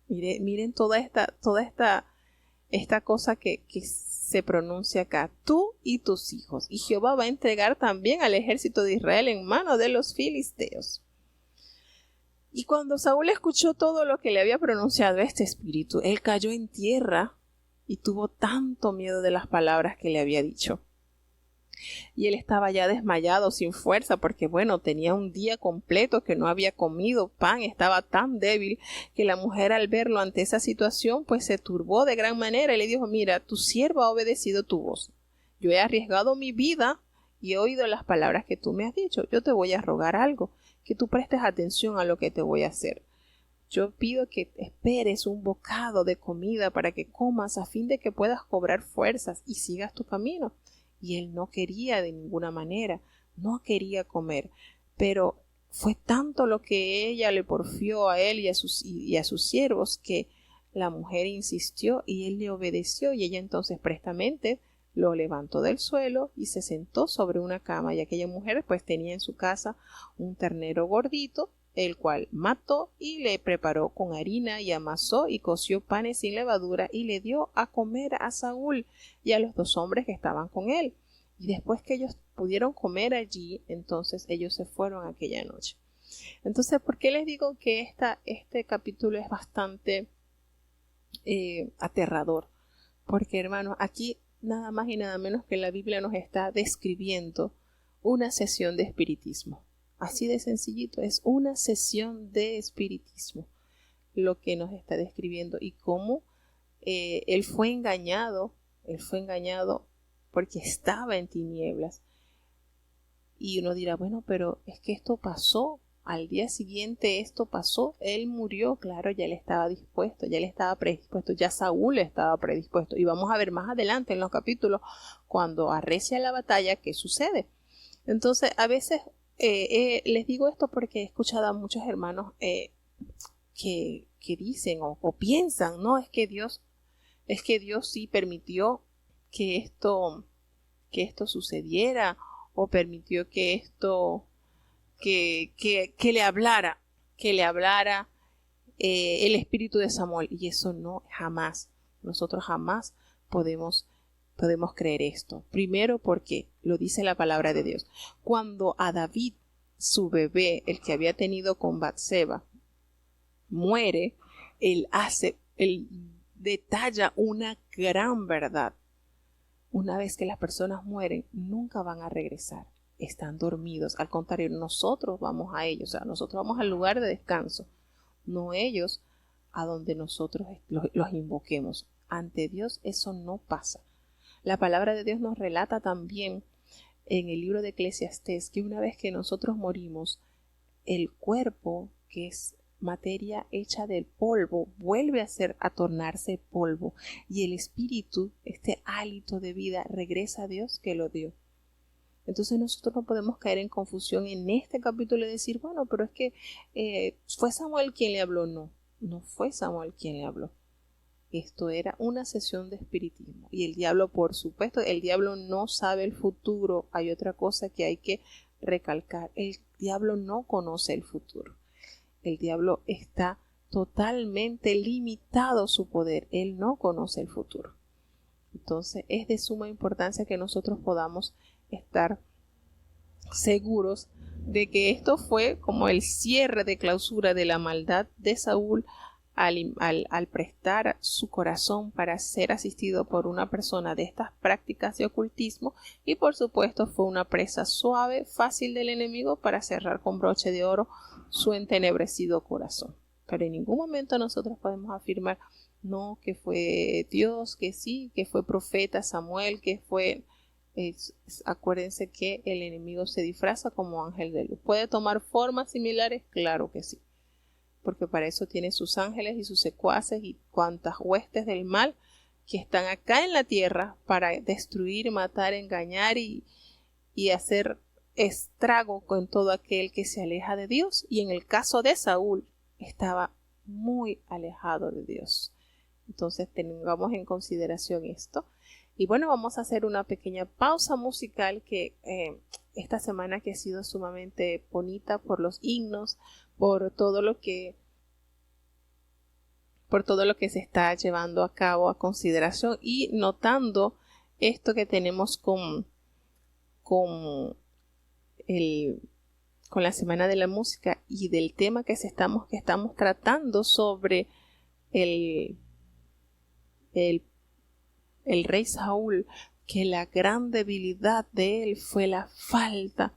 Miren toda esta cosa que se pronuncia acá. Tú y tus hijos. Y Jehová va a entregar también al ejército de Israel en manos de los filisteos. Y cuando Saúl escuchó todo lo que le había pronunciado este espíritu, él cayó en tierra y tuvo tanto miedo de las palabras que le había dicho. Y él estaba ya desmayado, sin fuerza, porque bueno, tenía un día completo que no había comido pan, estaba tan débil que la mujer, al verlo ante esa situación, pues se turbó de gran manera y le dijo: mira, tu sierva ha obedecido tu voz. Yo he arriesgado mi vida y he oído las palabras que tú me has dicho. Yo te voy a rogar algo, que tú prestes atención a lo que te voy a hacer. Yo pido que esperes un bocado de comida para que comas, a fin de que puedas cobrar fuerzas y sigas tu camino. Y él no quería de ninguna manera, no quería comer, pero fue tanto lo que ella le porfió a él y a sus siervos, que la mujer insistió y él le obedeció, y ella entonces prestamente lo levantó del suelo y se sentó sobre una cama, y aquella mujer pues tenía en su casa un ternero gordito, el cual mató y le preparó con harina y amasó y coció panes sin levadura y le dio a comer a Saúl y a los 2 hombres que estaban con él. Y después que ellos pudieron comer allí, entonces ellos se fueron aquella noche. Entonces, ¿por qué les digo que este capítulo es bastante aterrador? Porque, hermanos, aquí nada más y nada menos que la Biblia nos está describiendo una sesión de espiritismo. Así de sencillito, es una sesión de espiritismo lo que nos está describiendo, y cómo él fue engañado porque estaba en tinieblas. Y uno dirá, bueno, pero es que esto pasó, al día siguiente esto pasó, él murió. Claro, ya él estaba dispuesto, ya él estaba predispuesto, ya Saúl estaba predispuesto, y vamos a ver más adelante en los capítulos, cuando arrecia la batalla, qué sucede. Entonces, a veces les digo esto porque he escuchado a muchos hermanos que dicen o piensan, no, es que Dios sí permitió que esto sucediera, o permitió que esto que le hablara el espíritu de Samuel. Y eso no, jamás, nosotros jamás podemos creer esto. Primero, porque lo dice la palabra de Dios. Cuando a David, su bebé, el que había tenido con Batseba, muere, él detalla una gran verdad. Una vez que las personas mueren, nunca van a regresar. Están dormidos. Al contrario, nosotros vamos a ellos. O sea, nosotros vamos al lugar de descanso. No ellos a donde nosotros los invoquemos. Ante Dios eso no pasa. La palabra de Dios nos relata también en el libro de Eclesiastés que una vez que nosotros morimos, el cuerpo, que es materia hecha del polvo, vuelve a tornarse polvo, y el espíritu, este hálito de vida, regresa a Dios que lo dio. Entonces nosotros no podemos caer en confusión en este capítulo y decir, bueno, pero es que fue Samuel quien le habló. No fue Samuel quien le habló. Esto era una sesión de espiritismo, y el diablo, por supuesto, el diablo no sabe el futuro. Hay otra cosa que hay que recalcar, el diablo no conoce el futuro. El diablo está totalmente limitado su poder. Él no conoce el futuro. Entonces es de suma importancia que nosotros podamos estar seguros de que esto fue como el cierre de clausura de la maldad de Saúl al prestar su corazón para ser asistido por una persona de estas prácticas de ocultismo, y por supuesto fue una presa suave, fácil del enemigo para cerrar con broche de oro su entenebrecido corazón. Pero en ningún momento nosotros podemos afirmar no, que fue Dios, que sí, que fue profeta Samuel, que fue... acuérdense que el enemigo se disfraza como ángel de luz. ¿Puede tomar formas similares? Claro que sí, porque para eso tiene sus ángeles y sus secuaces y cuantas huestes del mal que están acá en la tierra para destruir, matar, engañar y hacer estrago con todo aquel que se aleja de Dios. Y en el caso de Saúl estaba muy alejado de Dios. Entonces tengamos en consideración esto. Y bueno, vamos a hacer una pequeña pausa musical que esta semana que ha sido sumamente bonita por los himnos, por todo lo que se está llevando a cabo a consideración, y notando esto que tenemos con la Semana de la Música y del tema que estamos tratando sobre el rey Saúl, que la gran debilidad de él fue la falta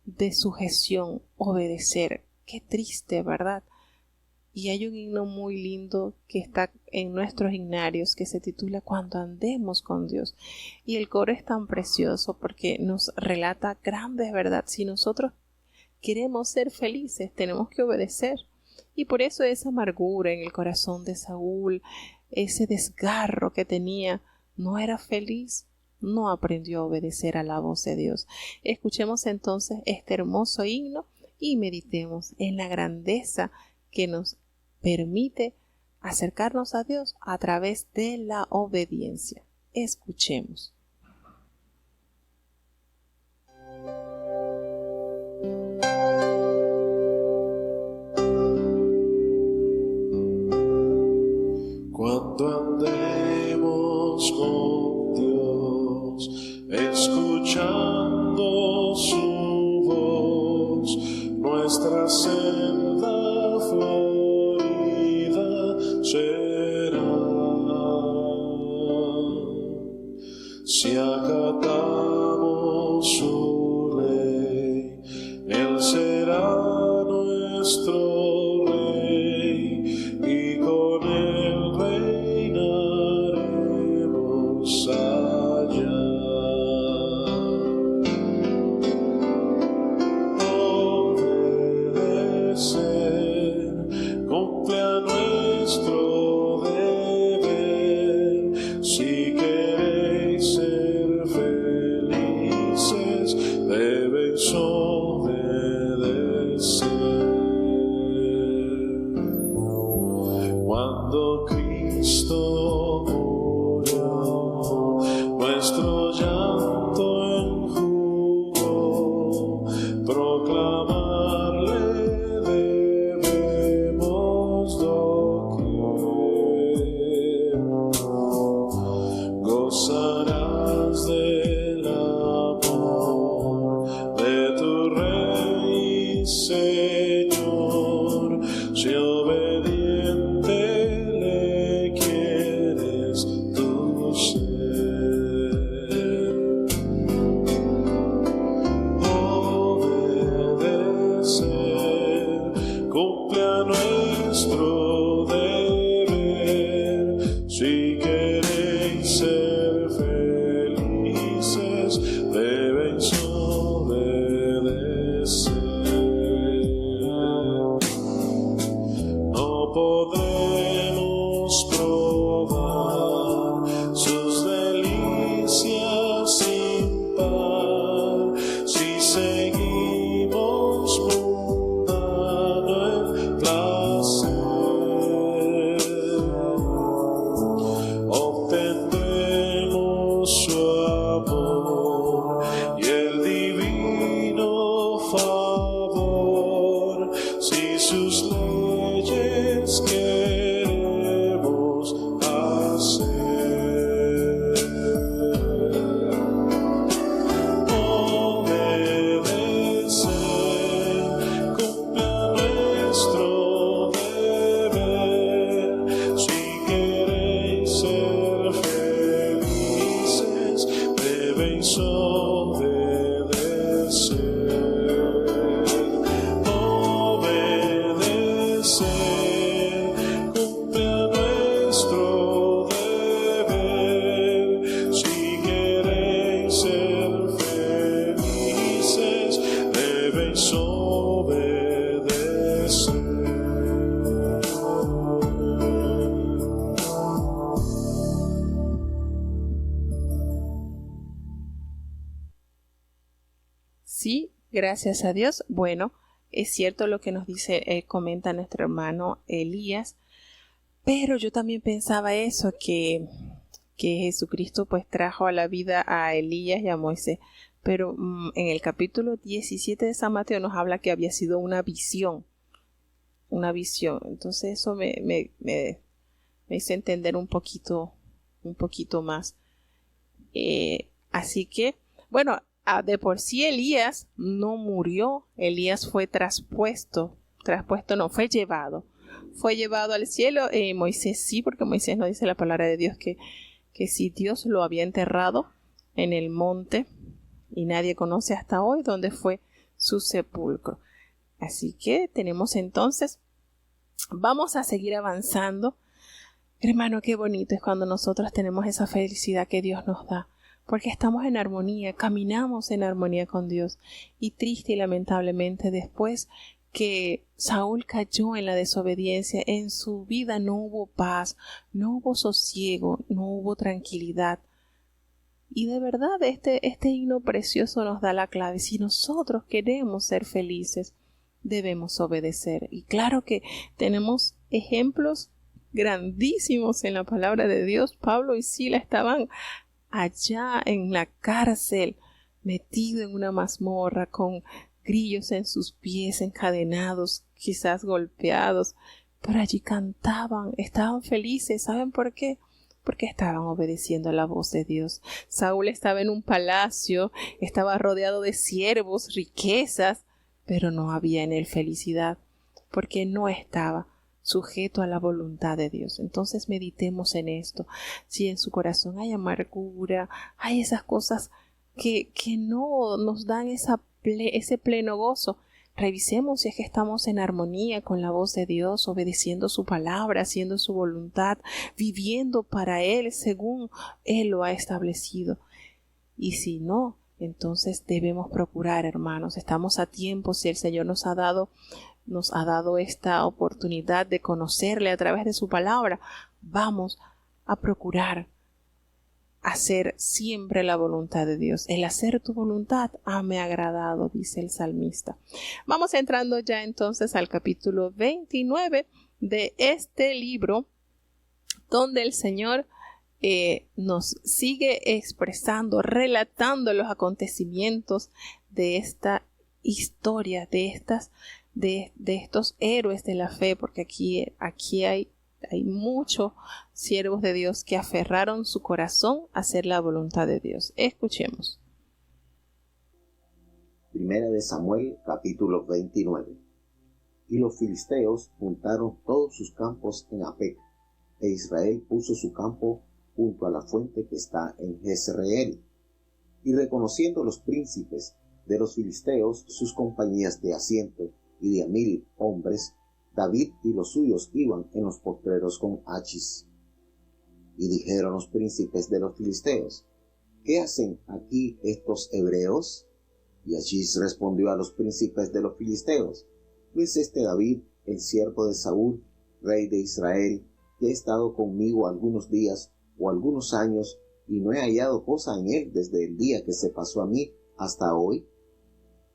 de sujeción, obedecer. Qué triste, ¿verdad? Y hay un himno muy lindo que está en nuestros himnarios que se titula Cuando andemos con Dios. Y el coro es tan precioso porque nos relata grandes verdades. Si nosotros queremos ser felices, tenemos que obedecer. Y por eso esa amargura en el corazón de Saúl, ese desgarro que tenía, no era feliz, no aprendió a obedecer a la voz de Dios. Escuchemos entonces este hermoso himno y meditemos en la grandeza que nos permite acercarnos a Dios a través de la obediencia. Escuchemos. Cuando andemos con Dios, escuchando su voz, nuestra senda florida será. Si acatamos su ley, Él será nuestro Rey, y con Él reinaremos allá. Obedecer cumple a nuestro deber. Si queréis ser felices, debéis obedecer. Cuando Cristo murió, nuestro llanto enjugó, proclamarle debemos doquier. Gozarás del amor de tu Rey y Señor, si obediente le quieres tú ser. Obedecer cumple a nuestro deber. Si queréis ser felices, debéis obedecer. No podremos probar sus delicias sin par si seguimos mundano el placer. Obtendremos su amor y el divino queremos hacer. Sí, gracias a Dios. Bueno, es cierto lo que nos dice, comenta nuestro hermano Elías, pero yo también pensaba eso, que Jesucristo pues trajo a la vida a Elías y a Moisés, pero en el capítulo 17 de San Mateo nos habla que había sido una visión. Entonces eso me hizo entender un poquito más. Así que, bueno, de por sí Elías no murió, Elías fue fue llevado al cielo. Moisés sí, porque Moisés nos dice la palabra de Dios que si Dios lo había enterrado en el monte y nadie conoce hasta hoy dónde fue su sepulcro. Así que tenemos entonces, vamos a seguir avanzando. Hermano, qué bonito es cuando nosotros tenemos esa felicidad que Dios nos da, porque estamos en armonía, caminamos en armonía con Dios. Y triste y lamentablemente, después que Saúl cayó en la desobediencia, en su vida no hubo paz, no hubo sosiego, no hubo tranquilidad. Y de verdad este himno precioso nos da la clave. Si nosotros queremos ser felices, debemos obedecer. Y claro que tenemos ejemplos grandísimos en la palabra de Dios. Pablo y Sila estaban allá en la cárcel, metido en una mazmorra con grillos en sus pies, encadenados, quizás golpeados, pero allí cantaban, estaban felices. ¿Saben por qué? Porque estaban obedeciendo a la voz de Dios. Saúl estaba en un palacio, estaba rodeado de siervos, riquezas, pero no había en él felicidad, porque no estaba sujeto a la voluntad de Dios. Entonces meditemos en esto. Si en su corazón hay amargura, hay esas cosas que no nos dan ese pleno gozo, revisemos si es que estamos en armonía con la voz de Dios, obedeciendo su palabra, haciendo su voluntad, viviendo para Él según Él lo ha establecido. Y si no, entonces debemos procurar, hermanos, estamos a tiempo. Si el Señor nos ha dado esta oportunidad de conocerle a través de su palabra, vamos a procurar hacer siempre la voluntad de Dios. El hacer tu voluntad me ha agradado, dice el salmista. Vamos entrando ya entonces al capítulo 29 de este libro, donde el Señor nos sigue expresando, relatando los acontecimientos de esta historia, de estos héroes de la fe, porque aquí hay muchos siervos de Dios que aferraron su corazón a hacer la voluntad de Dios. Escuchemos. Primera de Samuel, capítulo 29. Y los filisteos juntaron todos sus campos en Apec, e Israel puso su campo junto a la fuente que está en Jezreel. Y reconociendo los príncipes de los filisteos sus compañías de asiento y de 1000 hombres, David y los suyos iban en los potreros con Achis. Y dijeron los príncipes de los filisteos: ¿qué hacen aquí estos hebreos? Y Achis respondió a los príncipes de los filisteos: ¿no es este David, el siervo de Saúl, rey de Israel, que ha estado conmigo algunos días o algunos años, y no he hallado cosa en él desde el día que se pasó a mí hasta hoy?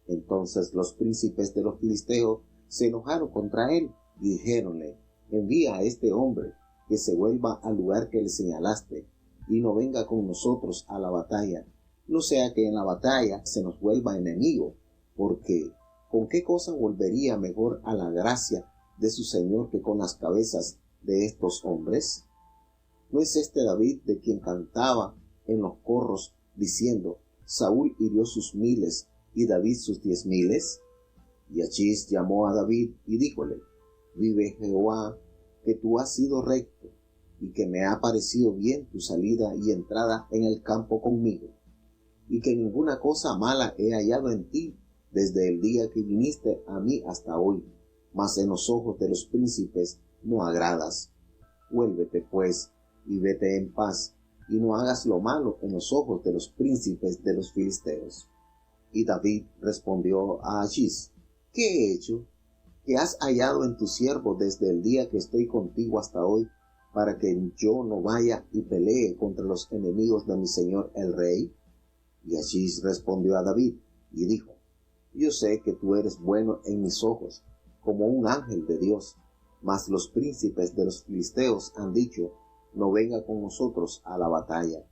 Entonces los príncipes de los filisteos se enojaron contra él y dijéronle: envía a este hombre que se vuelva al lugar que le señalaste y no venga con nosotros a la batalla, no sea que en la batalla se nos vuelva enemigo, porque ¿con qué cosa volvería mejor a la gracia de su señor que con las cabezas de estos hombres? ¿No es este David de quien cantaba en los corros diciendo: Saúl hirió sus miles y David sus 10,000? Y Achís llamó a David y díjole: Vive Jehová, que tú has sido recto, y que me ha parecido bien tu salida y entrada en el campo conmigo, y que ninguna cosa mala he hallado en ti desde el día que viniste a mí hasta hoy, mas en los ojos de los príncipes no agradas. Vuélvete pues, y vete en paz, y no hagas lo malo en los ojos de los príncipes de los filisteos. Y David respondió a Achís: ¿Qué he hecho? ¿Qué has hallado en tu siervo desde el día que estoy contigo hasta hoy, para que yo no vaya y pelee contra los enemigos de mi señor el rey? Y Achís respondió a David y dijo: Yo sé que tú eres bueno en mis ojos, como un ángel de Dios, mas los príncipes de los filisteos han dicho: No venga con nosotros a la batalla.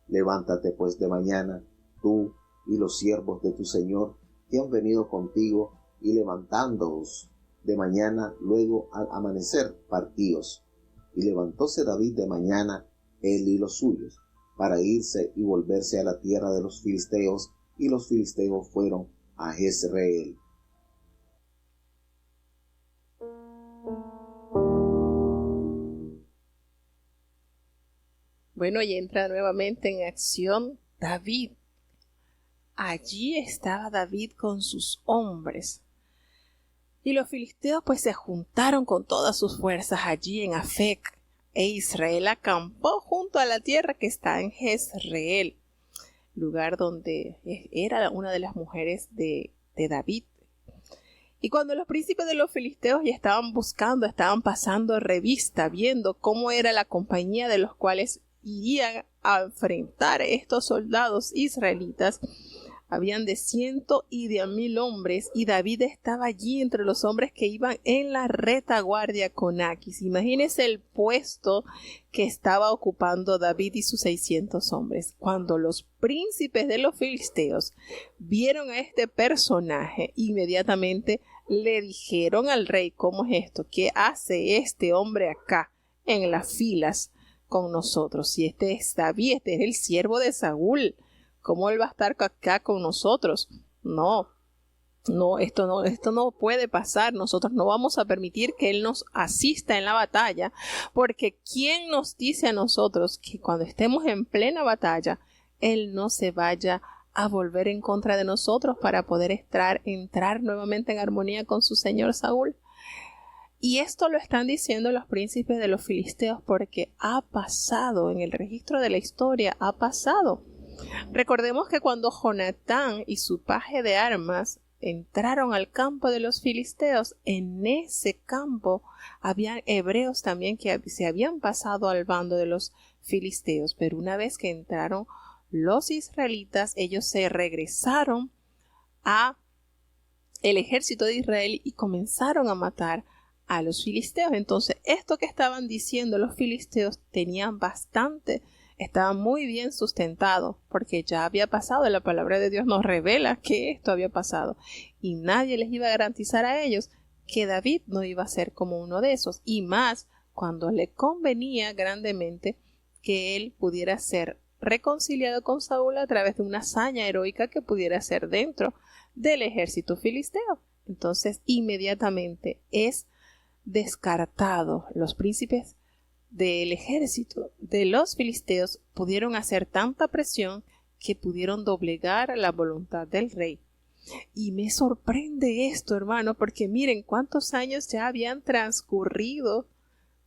Levántate pues de mañana, tú y los siervos de tu señor que han venido contigo, y levantándoos de mañana, luego al amanecer partíos. Y levantóse David de mañana, él y los suyos, para irse y volverse a la tierra de los filisteos, y los filisteos fueron a Jezreel. Bueno, y entra nuevamente en acción David. Allí estaba David con sus hombres. Y los filisteos pues se juntaron con todas sus fuerzas allí en Afec, e Israel acampó junto a la tierra que está en Jezreel, lugar donde era una de las mujeres de David. Y cuando los príncipes de los filisteos ya estaban pasando revista, viendo cómo era la compañía de los cuales irían a enfrentar a estos soldados israelitas, habían de 100 y de 1000 hombres, y David estaba allí entre los hombres que iban en la retaguardia con Aquis. Imagínense el puesto que estaba ocupando David y sus 600 hombres. Cuando los príncipes de los filisteos vieron a este personaje, inmediatamente le dijeron al rey: ¿cómo es esto? ¿Qué hace este hombre acá en las filas con nosotros? Si este es David, este es el siervo de Saúl, ¿cómo él va a estar acá con nosotros? No, esto no puede pasar. Nosotros no vamos a permitir que él nos asista en la batalla, porque ¿quién nos dice a nosotros que cuando estemos en plena batalla, él no se vaya a volver en contra de nosotros para poder entrar nuevamente en armonía con su señor Saúl? Y esto lo están diciendo los príncipes de los filisteos porque ha pasado, en el registro de la historia ha pasado. Recordemos que cuando Jonatán y su paje de armas entraron al campo de los filisteos, en ese campo habían hebreos también que se habían pasado al bando de los filisteos, pero una vez que entraron los israelitas, ellos se regresaron a el ejército de Israel y comenzaron a matar a los filisteos. Entonces, esto que estaban diciendo los filisteos estaba muy bien sustentado, porque ya había pasado. La palabra de Dios nos revela que esto había pasado, y nadie les iba a garantizar a ellos que David no iba a ser como uno de esos, y más cuando le convenía grandemente que él pudiera ser reconciliado con Saúl a través de una hazaña heroica que pudiera ser dentro del ejército filisteo. Entonces, inmediatamente es descartado. Los príncipes del ejército de los filisteos pudieron hacer tanta presión que pudieron doblegar la voluntad del rey. Y me sorprende esto, hermano, porque miren cuántos años ya habían transcurrido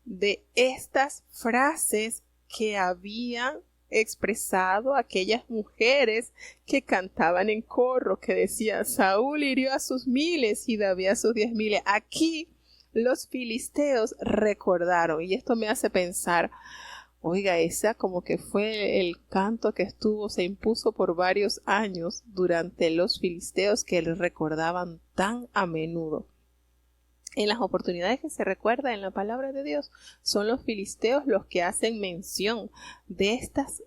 de estas frases que habían expresado aquellas mujeres que cantaban en corro, que decían: Saúl hirió a sus 1000 y David a sus 10,000. Aquí los filisteos recordaron, y esto me hace pensar, oiga, esa como que fue el canto que se impuso por varios años durante los filisteos, que les recordaban tan a menudo. En las oportunidades que se recuerda en la palabra de Dios, son los filisteos los que hacen mención de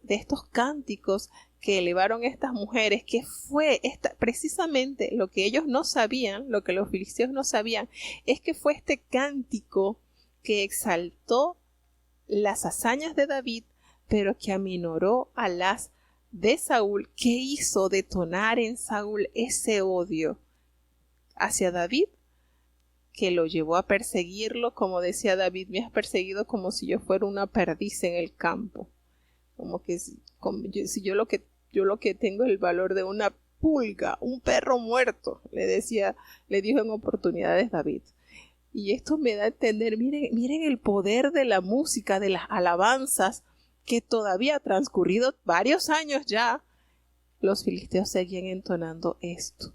estos cánticos que elevaron estas mujeres, que fue precisamente lo que ellos no sabían, lo que los filisteos no sabían, es que fue este cántico que exaltó las hazañas de David, pero que aminoró a las de Saúl, que hizo detonar en Saúl ese odio hacia David, que lo llevó a perseguirlo. Como decía David, me has perseguido como si yo fuera una perdiz en el campo. Como que si yo lo que tengo es el valor de una pulga, un perro muerto, le dijo en oportunidades David. Y esto me da a entender, miren el poder de la música, de las alabanzas, que todavía ha transcurrido varios años ya, los filisteos seguían entonando esto.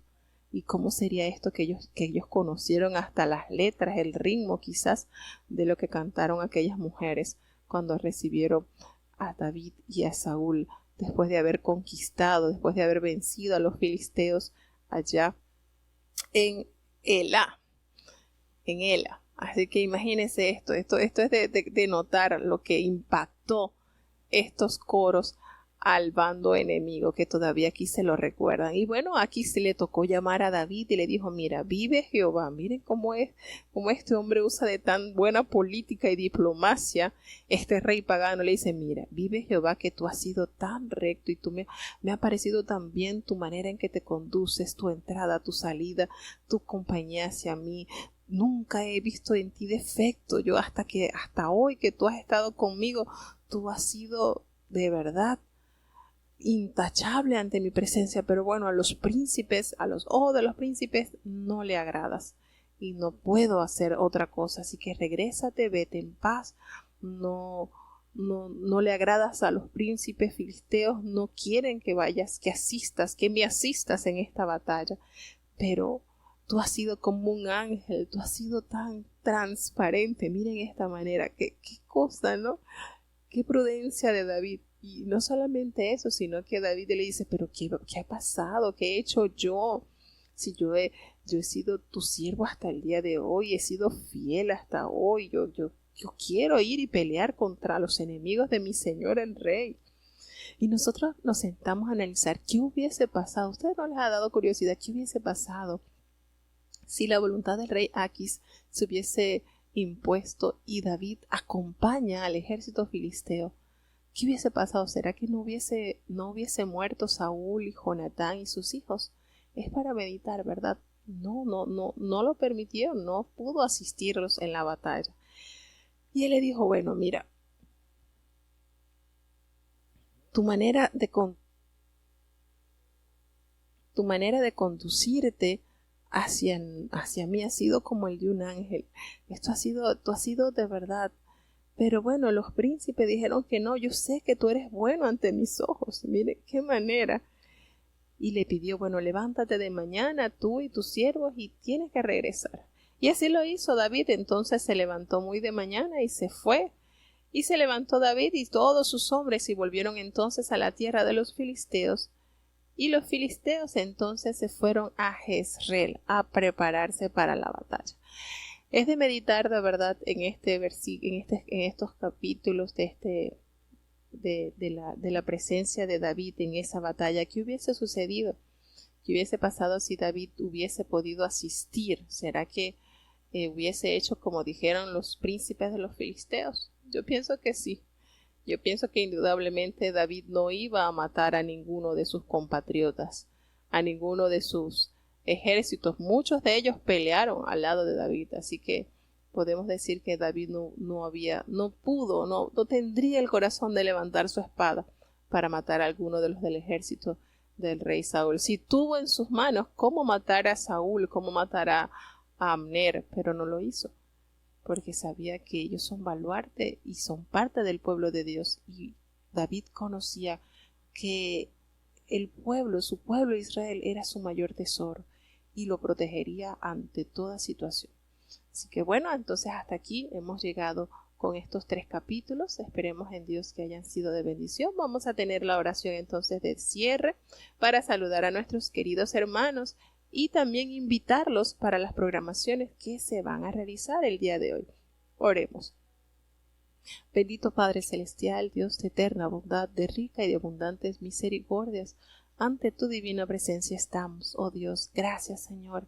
¿Y cómo sería esto que ellos conocieron hasta las letras, el ritmo quizás de lo que cantaron aquellas mujeres cuando recibieron a David y a Saúl después de haber conquistado, después de haber vencido a los filisteos allá en Elá? Así que imagínense esto es de notar lo que impactó estos coros al bando enemigo, que todavía aquí se lo recuerdan. Y bueno, aquí se le tocó llamar a David y le dijo, mira, vive Jehová. Miren cómo este hombre usa de tan buena política y diplomacia. Este rey pagano le dice, mira, vive Jehová, que tú has sido tan recto y tú me ha parecido tan bien tu manera en que te conduces, tu entrada, tu salida, tu compañía hacia mí. Nunca he visto en ti defecto. Yo hasta hoy que tú has estado conmigo, tú has sido de verdad intachable ante mi presencia. Pero bueno, a los ojos de los príncipes no le agradas y no puedo hacer otra cosa. Así que regrésate, vete en paz. No le agradas a los príncipes filisteos. No quieren que vayas, que me asistas en esta batalla. Pero tú has sido como un ángel, tú has sido tan transparente. Miren esta manera, qué cosa, ¿no? Qué prudencia de David. Y no solamente eso, sino que David le dice, pero ¿qué ha pasado? ¿Qué he hecho yo? Si yo he sido tu siervo hasta el día de hoy, he sido fiel hasta hoy. Yo quiero ir y pelear contra los enemigos de mi Señor el Rey. Y nosotros nos sentamos a analizar qué hubiese pasado. ¿A ustedes no les ha dado curiosidad qué hubiese pasado si la voluntad del rey Aquis se hubiese impuesto y David acompaña al ejército filisteo? ¿Qué hubiese pasado? ¿Será que no hubiese muerto Saúl y Jonatán y sus hijos? Es para meditar, ¿verdad? No lo permitió, no pudo asistirlos en la batalla. Y él le dijo, bueno, mira, tu manera de conducirte hacia mí ha sido como el de un ángel. Tú has sido de verdad. Pero bueno, los príncipes dijeron que no, yo sé que tú eres bueno ante mis ojos. Mire qué manera. Y le pidió, bueno, levántate de mañana tú y tus siervos y tienes que regresar. Y así lo hizo David. Entonces se levantó muy de mañana y se fue. Y se levantó David y todos sus hombres y volvieron entonces a la tierra de los filisteos. Y los filisteos entonces se fueron a Jezreel a prepararse para la batalla. Es de meditar de verdad en estos capítulos de la presencia de David en esa batalla. ¿Qué hubiese sucedido? ¿Qué hubiese pasado si David hubiese podido asistir? ¿Será que hubiese hecho como dijeron los príncipes de los filisteos? Yo pienso que sí. Yo pienso que indudablemente David no iba a matar a ninguno de sus compatriotas, a ninguno de sus ejércitos. Muchos de ellos pelearon al lado de David, así que podemos decir que David no tendría el corazón de levantar su espada para matar a alguno de los del ejército del rey Saúl. Si tuvo en sus manos cómo matar a Saúl, cómo matar a Abner, pero no lo hizo, porque sabía que ellos son baluarte y son parte del pueblo de Dios. Y David conocía que su pueblo Israel era su mayor tesoro y lo protegería ante toda situación. Así que bueno, entonces hasta aquí hemos llegado con estos 3 capítulos. Esperemos en Dios que hayan sido de bendición. Vamos a tener la oración entonces de cierre para saludar a nuestros queridos hermanos y también invitarlos para las programaciones que se van a realizar el día de hoy. Oremos. Bendito Padre Celestial, Dios de eterna bondad, de rica y de abundantes misericordias, ante tu divina presencia estamos, oh Dios. Gracias, Señor,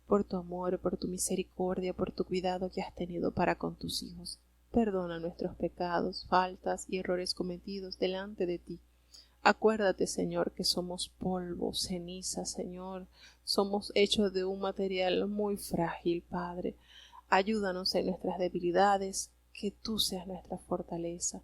por tu amor, por tu misericordia, por tu cuidado que has tenido para con tus hijos. Perdona nuestros pecados, faltas y errores cometidos delante de ti. Acuérdate, Señor, que somos polvo, ceniza, Señor. Somos hechos de un material muy frágil, Padre. Ayúdanos en nuestras debilidades, que tú seas nuestra fortaleza.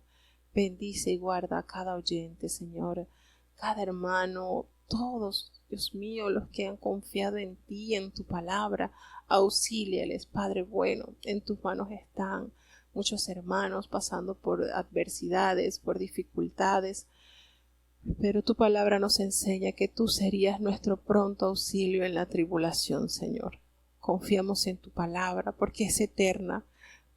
Bendice y guarda a cada oyente, Señor, cada hermano, todos, Dios mío, los que han confiado en ti, en tu palabra. Auxíliales, Padre bueno, en tus manos están muchos hermanos pasando por adversidades, por dificultades, pero tu palabra nos enseña que tú serías nuestro pronto auxilio en la tribulación, Señor. Confiamos en tu palabra porque es eterna,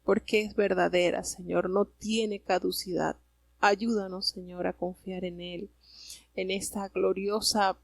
porque es verdadera, Señor, no tiene caducidad. Ayúdanos, Señor, a confiar en Él, en esta gloriosa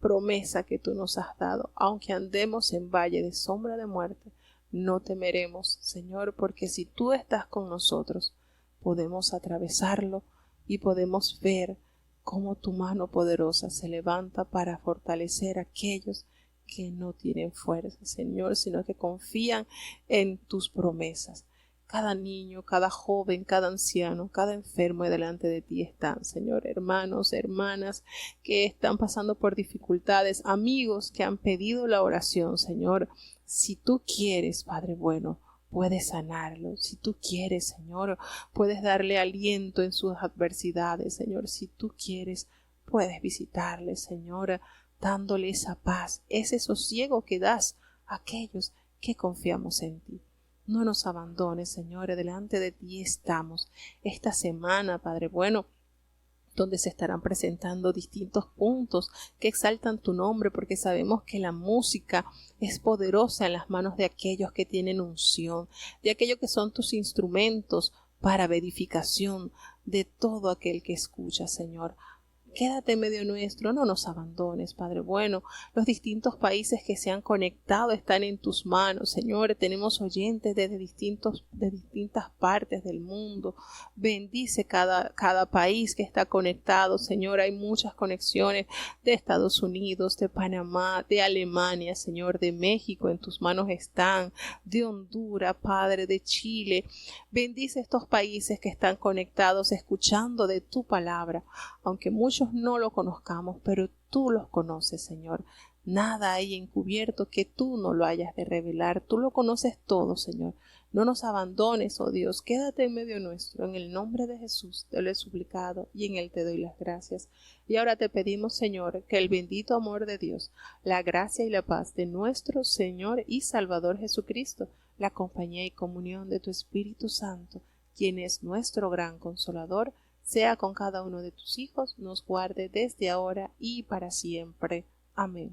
promesa que tú nos has dado. Aunque andemos en valle de sombra de muerte, no temeremos, Señor, porque si tú estás con nosotros, podemos atravesarlo y podemos ver cómo tu mano poderosa se levanta para fortalecer a aquellos que no tienen fuerza, Señor, sino que confían en tus promesas. Cada niño, cada joven, cada anciano, cada enfermo delante de ti están, Señor, hermanos, hermanas que están pasando por dificultades, amigos que han pedido la oración, Señor. Si tú quieres, Padre bueno, puedes sanarlo. Si tú quieres, Señor, puedes darle aliento en sus adversidades, Señor. Si tú quieres, puedes visitarle, Señor, dándole esa paz, ese sosiego que das a aquellos que confiamos en ti. No nos abandones, Señor, delante de ti estamos. Esta semana, Padre bueno, donde se estarán presentando distintos puntos que exaltan tu nombre, porque sabemos que la música es poderosa en las manos de aquellos que tienen unción, de aquellos que son tus instrumentos para verificación de todo aquel que escucha, Señor. Quédate en medio nuestro, no nos abandones, Padre bueno. Los distintos países que se han conectado están en tus manos, Señor. Tenemos oyentes de distintas partes del mundo. Bendice cada país que está conectado, Señor. Hay muchas conexiones de Estados Unidos, de Panamá, de Alemania, Señor, de México. En tus manos están, de Honduras, Padre, de Chile. Bendice estos países que están conectados, escuchando de tu palabra, aunque muchos no lo conozcamos, pero tú los conoces, Señor. Nada hay encubierto que tú no lo hayas de revelar. Tú lo conoces todo, Señor. No nos abandones, oh Dios. Quédate en medio nuestro. En el nombre de Jesús te lo he suplicado y en él te doy las gracias. Y ahora te pedimos, Señor, que el bendito amor de Dios, la gracia y la paz de nuestro Señor y Salvador Jesucristo, la compañía y comunión de tu Espíritu Santo, quien es nuestro gran consolador, sea con cada uno de tus hijos, nos guarde desde ahora y para siempre. Amén.